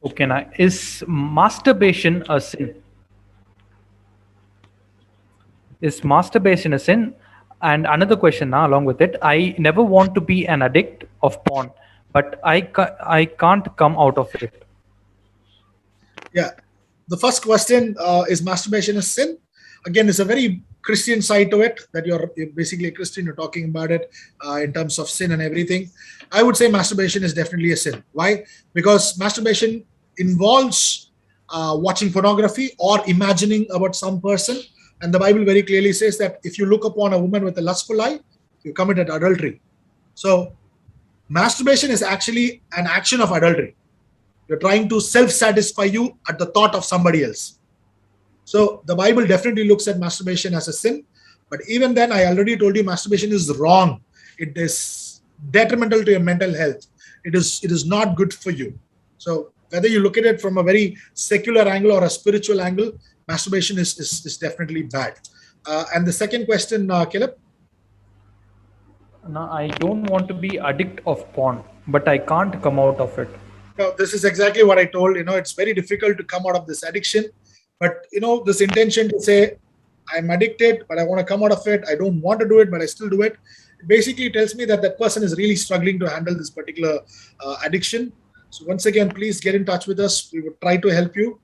Okay, now is masturbation a sin? Is masturbation a sin? And another question now, along with it, I never want to be an addict of porn, but I can't come out of it. Yeah. The first question is masturbation a sin? Again, it's a very Christian side to it, that you're basically a Christian, you're talking about it in terms of sin and everything. I would say masturbation is definitely a sin. Why? Because masturbation involves watching pornography or imagining about some person. And the Bible very clearly says that if you look upon a woman with a lustful eye, you committed adultery. So masturbation is actually an action of adultery. You're trying to self-satisfy you at the thought of somebody else. So the Bible definitely looks at masturbation as a sin. But even then, I already told you masturbation is wrong. It is detrimental to your mental health. It is not good for you. So whether you look at it from a very secular angle or a spiritual angle, masturbation is definitely bad. And the second question, Caleb? Now, I don't want to be addict of porn, but I can't come out of it. No, this is exactly what I told. It's very difficult to come out of this addiction, but this intention to say, I'm addicted, but I want to come out of it. I don't want to do it, but I still do it. It basically tells me that that person is really struggling to handle this particular addiction. So once again, please get in touch with us. We will try to help you,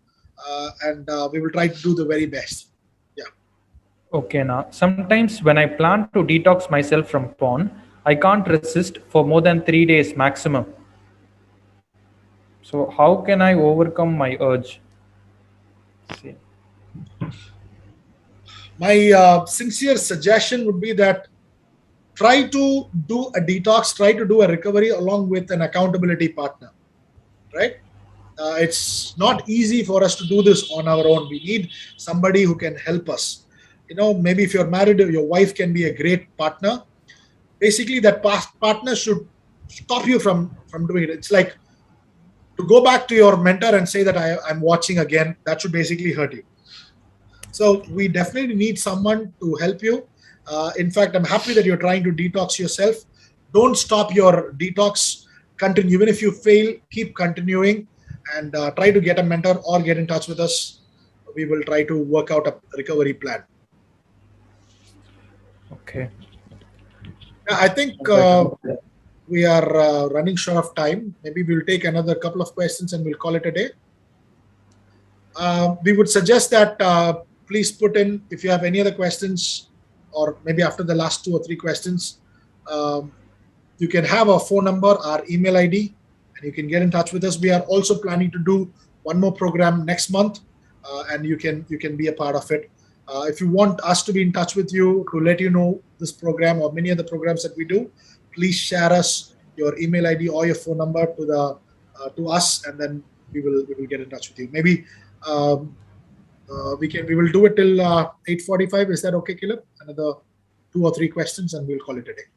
and we will try to do the very best. Yeah. Okay, now sometimes when I plan to detox myself from porn, I can't resist for more than 3 days maximum. So how can I overcome my urge? See. My sincere suggestion would be that try to do a detox, try to do a recovery along with an accountability partner, right? It's not easy for us to do this on our own. We need somebody who can help us. Maybe if you're married, your wife can be a great partner. Basically, that partner should stop you from doing it. It's like to go back to your mentor and say that I'm watching again. That should basically hurt you. So we definitely need someone to help you. In fact, I'm happy that you're trying to detox yourself. Don't stop your detox. Continue. Even if you fail, keep continuing and try to get a mentor or get in touch with us. We will try to work out a recovery plan. Okay. I think we are running short of time. Maybe we'll take another couple of questions and we'll call it a day. We would suggest that please put in, if you have any other questions, or maybe after the last 2 or 3 questions, you can have our phone number, our email ID, and you can get in touch with us. We are also planning to do one more program next month, and you can be a part of it. If you want us to be in touch with you to let you know this program or many other programs that we do, please share us your email ID or your phone number to us, and then we will get in touch with you. Maybe we will do it till 8:45. Is that okay, Caleb? Another 2 or 3 questions, and we'll call it a day.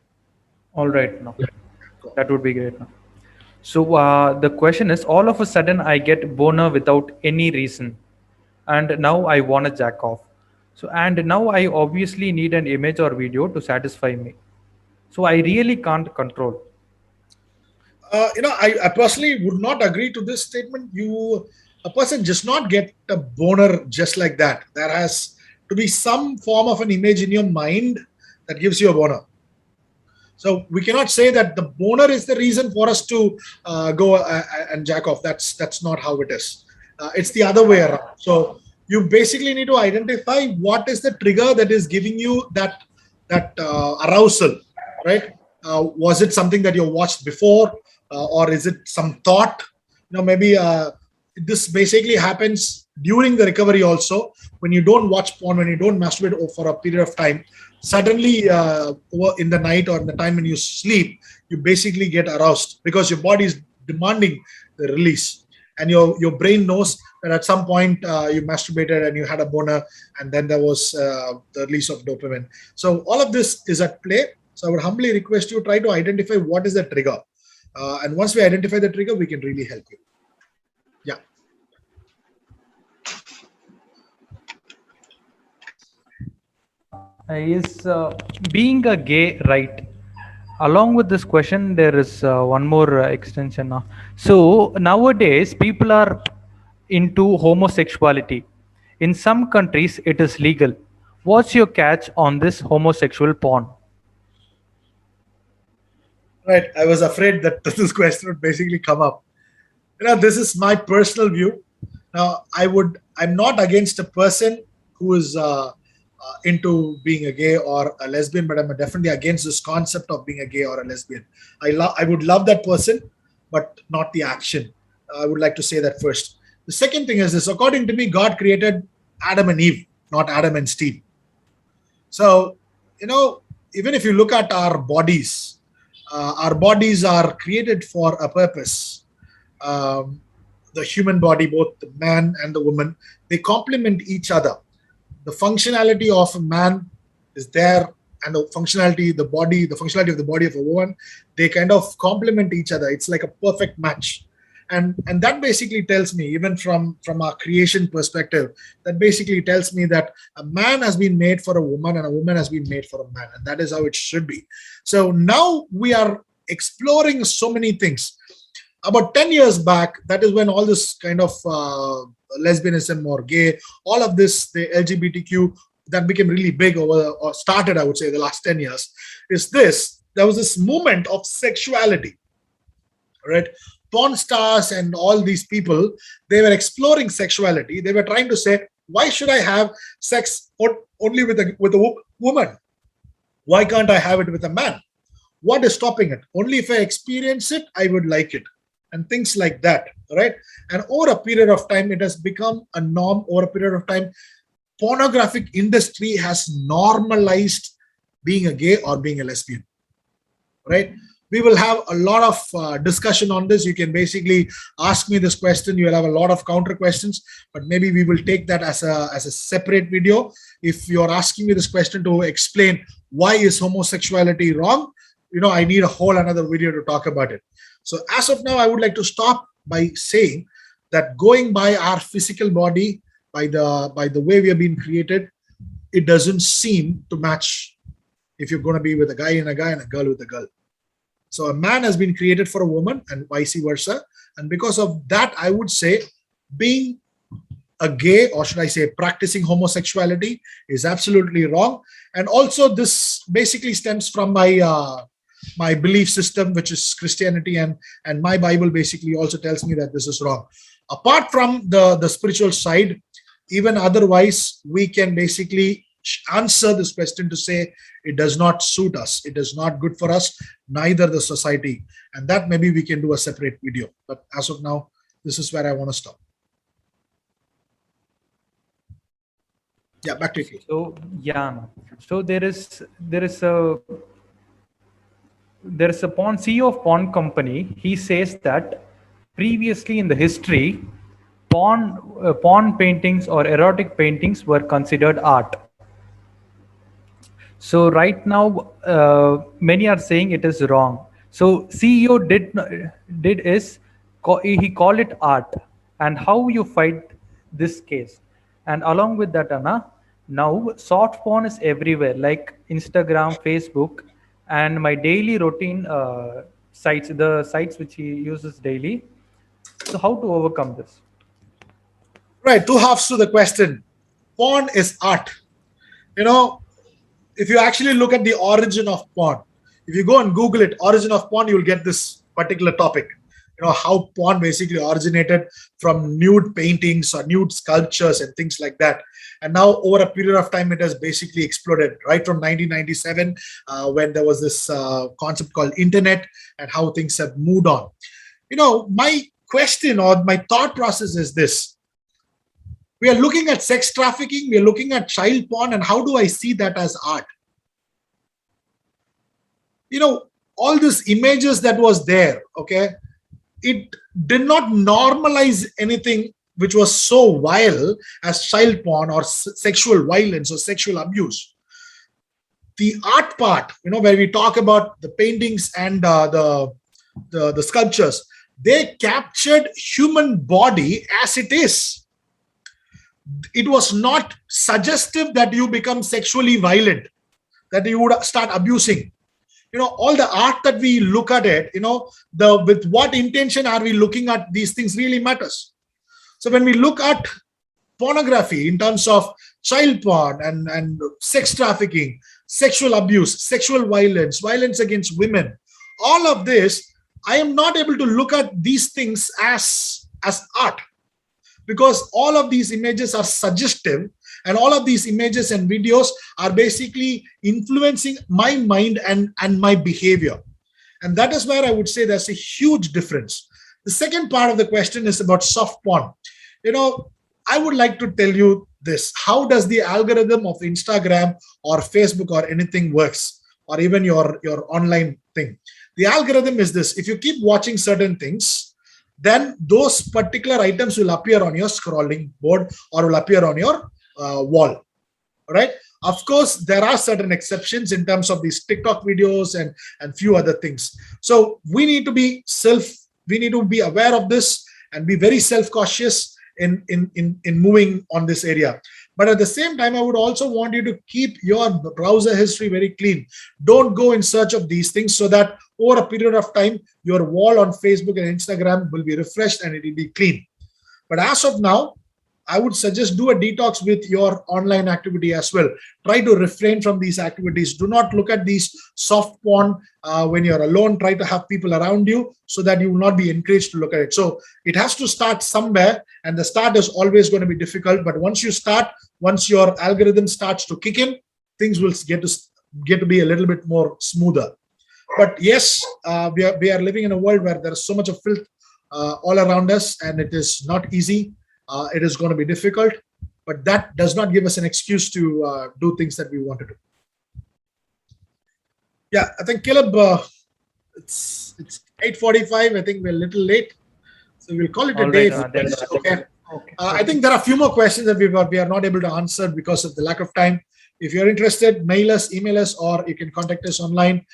All right. No. That would be great. No. So the question is, all of a sudden I get boner without any reason, and now I want to jack off. So and now I obviously need an image or video to satisfy me. So I really can't control. I personally would not agree to this statement. A person does not get a boner just like that. There has to be some form of an image in your mind that gives you a boner. So we cannot say that the boner is the reason for us to go and jack off. That's not how it is. It's the other way around. So you basically need to identify what is the trigger that is giving you that arousal, right? Was it something that you watched before, or is it some thought? Maybe this basically happens during the recovery also. When you don't watch porn, when you don't masturbate for a period of time, suddenly in the night or in the time when you sleep, you basically get aroused because your body is demanding the release, and your brain knows that at some point you masturbated and you had a boner, and then there was the release of dopamine. So all of this is at play. So I would humbly request you try to identify what is the trigger, and once we identify the trigger, we can really help you. Yeah. Is being a gay right? Along with this question, there is one more extension now. So nowadays, people are into homosexuality. In some countries, it is legal. What's your catch on this homosexual porn? Right. I was afraid that this question would basically come up. This is my personal view. Now, I'm not against a person who is into being a gay or a lesbian, but I'm definitely against this concept of being a gay or a lesbian. I would love that person, but not the action. I would like to say that first. The second thing is this: according to me, God created Adam and Eve, not Adam and Steve. So, even if you look at our bodies are created for a purpose. The human body, both the man and the woman, they complement each other. The functionality of a man is there, and the functionality of the body of a woman, they kind of complement each other. It's like a perfect match. And that basically tells me, even from our creation perspective, that basically tells me that a man has been made for a woman and a woman has been made for a man, and that is how it should be. So now we are exploring so many things. About 10 years back, that is when all this kind of lesbianism or gay, all of this, the LGBTQ, that became really big over, or started, I would say, the last 10 years, is this. There was this movement of sexuality, right? Porn stars and all these people, they were exploring sexuality. They were trying to say, why should I have sex only with a woman? Why can't I have it with a man? What is stopping it? Only if I experience it, I would like it. And things like that, right? And over a period of time, it has become a norm. Over a period of time, pornographic industry has normalized being a gay or being a lesbian, right? We will have a lot of discussion on this. You can basically ask me this question. You will have a lot of counter questions, but maybe we will take that as a separate video. If you're asking me this question to explain why is homosexuality wrong, I need a whole another video to talk about it. So as of now, I would like to stop by saying that going by our physical body, by the way we have been created, it doesn't seem to match if you're going to be with a guy and a girl with a girl. So a man has been created for a woman and vice versa. And because of that, I would say being a gay, or should I say practicing homosexuality, is absolutely wrong. And also this basically stems from my belief system, which is Christianity, and my Bible basically also tells me that this is wrong. Apart from the spiritual side, even otherwise, we can basically answer this question to say it does not suit us, it is not good for us, neither the society, and that maybe we can do a separate video. But as of now, this is where I want to stop. Yeah, back to you. So yeah, so there is a porn CEO of porn company. He says that previously in the history, porn paintings or erotic paintings were considered art. So right now, many are saying it is wrong. So CEO he called it art. And how you fight this case? And along with that, Anna, now soft porn is everywhere, like Instagram, Facebook, and my daily routine sites, the sites which he uses daily. So how to overcome this? Right, two halves to the question. Porn is art. If you actually look at the origin of porn, if you go and Google it, origin of porn, you'll get this particular topic. How porn basically originated from nude paintings or nude sculptures and things like that. And now over a period of time, it has basically exploded, right from 1997, when there was this concept called internet, and how things have moved on. My question or my thought process is this. We are looking at sex trafficking, we are looking at child porn, and how do I see that as art? All these images that was there, okay, it did not normalize anything which was so vile as child porn or sexual violence or sexual abuse. The art part, where we talk about the paintings and the sculptures, they captured human body as it is. It was not suggestive that you become sexually violent, that you would start abusing. All the art that we look at it, with what intention are we looking at these things really matters. So when we look at pornography in terms of child porn and sex trafficking, sexual abuse, sexual violence, violence against women, all of this, I am not able to look at these things as art, because all of these images are suggestive, and all of these images and videos are basically influencing my mind and my behavior. And that is where I would say there's a huge difference. The second part of the question is about soft porn. I would like to tell you this. How does the algorithm of Instagram or Facebook or anything works, or even your online thing? The algorithm is this. If you keep watching certain things, then those particular items will appear on your scrolling board or will appear on your wall, right? Of course, there are certain exceptions in terms of these TikTok videos and few other things. So we need to be aware of this and be very self-cautious in moving on this area. But at the same time, I would also want you to keep your browser history very clean. Don't go in search of these things, so that over a period of time, your wall on Facebook and Instagram will be refreshed and it will be clean. But as of now, I would suggest do a detox with your online activity as well. Try to refrain from these activities. Do not look at these soft porn when you're alone. Try to have people around you so that you will not be encouraged to look at it. So it has to start somewhere, and the start is always going to be difficult. But once you start, once your algorithm starts to kick in, things will get to be a little bit more smoother. But yes, we are living in a world where there is so much of filth all around us, and it is not easy. It is going to be difficult, but that does not give us an excuse to do things that we want to do. Yeah, I think Caleb, it's 8:45. I think we're a little late, so we'll call it a All day. right, If you guys, okay. okay. I think there are a few more questions that we are not able to answer because of the lack of time. If you're interested, mail us, email us, or you can contact us online.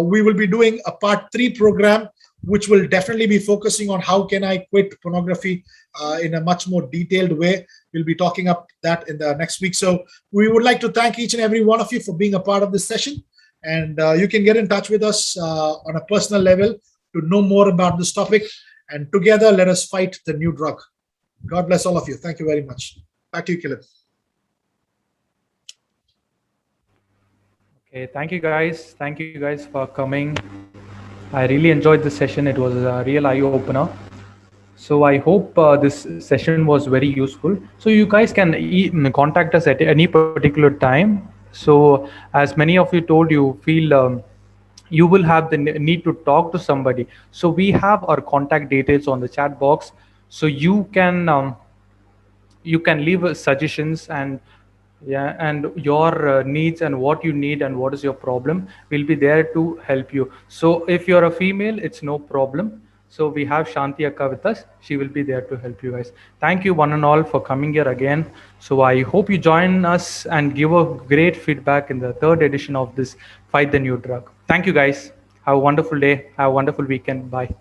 We will be doing a part 3 program, which will definitely be focusing on how can I quit pornography in a much more detailed way. We'll be talking up that in the next week. So we would like to thank each and every one of you for being a part of this session. And you can get in touch with us on a personal level to know more about this topic. And together, let us fight the new drug. God bless all of you. Thank you very much. Back to you, Caleb. Okay, thank you guys. Thank you guys for coming. I really enjoyed this session. It was a real eye opener. So I hope this session was very useful. So you guys can contact us at any particular time. So as many of you told, you feel you will have the need to talk to somebody. So we have our contact details on the chat box. So you can leave suggestions, and yeah, and your needs and what you need and what is your problem, will be there to help you. So if you're a female, it's no problem. So we have Shanti Akka with us. She will be there to help you guys. Thank you one and all for coming here again. So I hope you join us and give a great feedback in the 3rd edition of this Fight the New Drug. Thank you guys. Have a wonderful day. Have a wonderful weekend. Bye.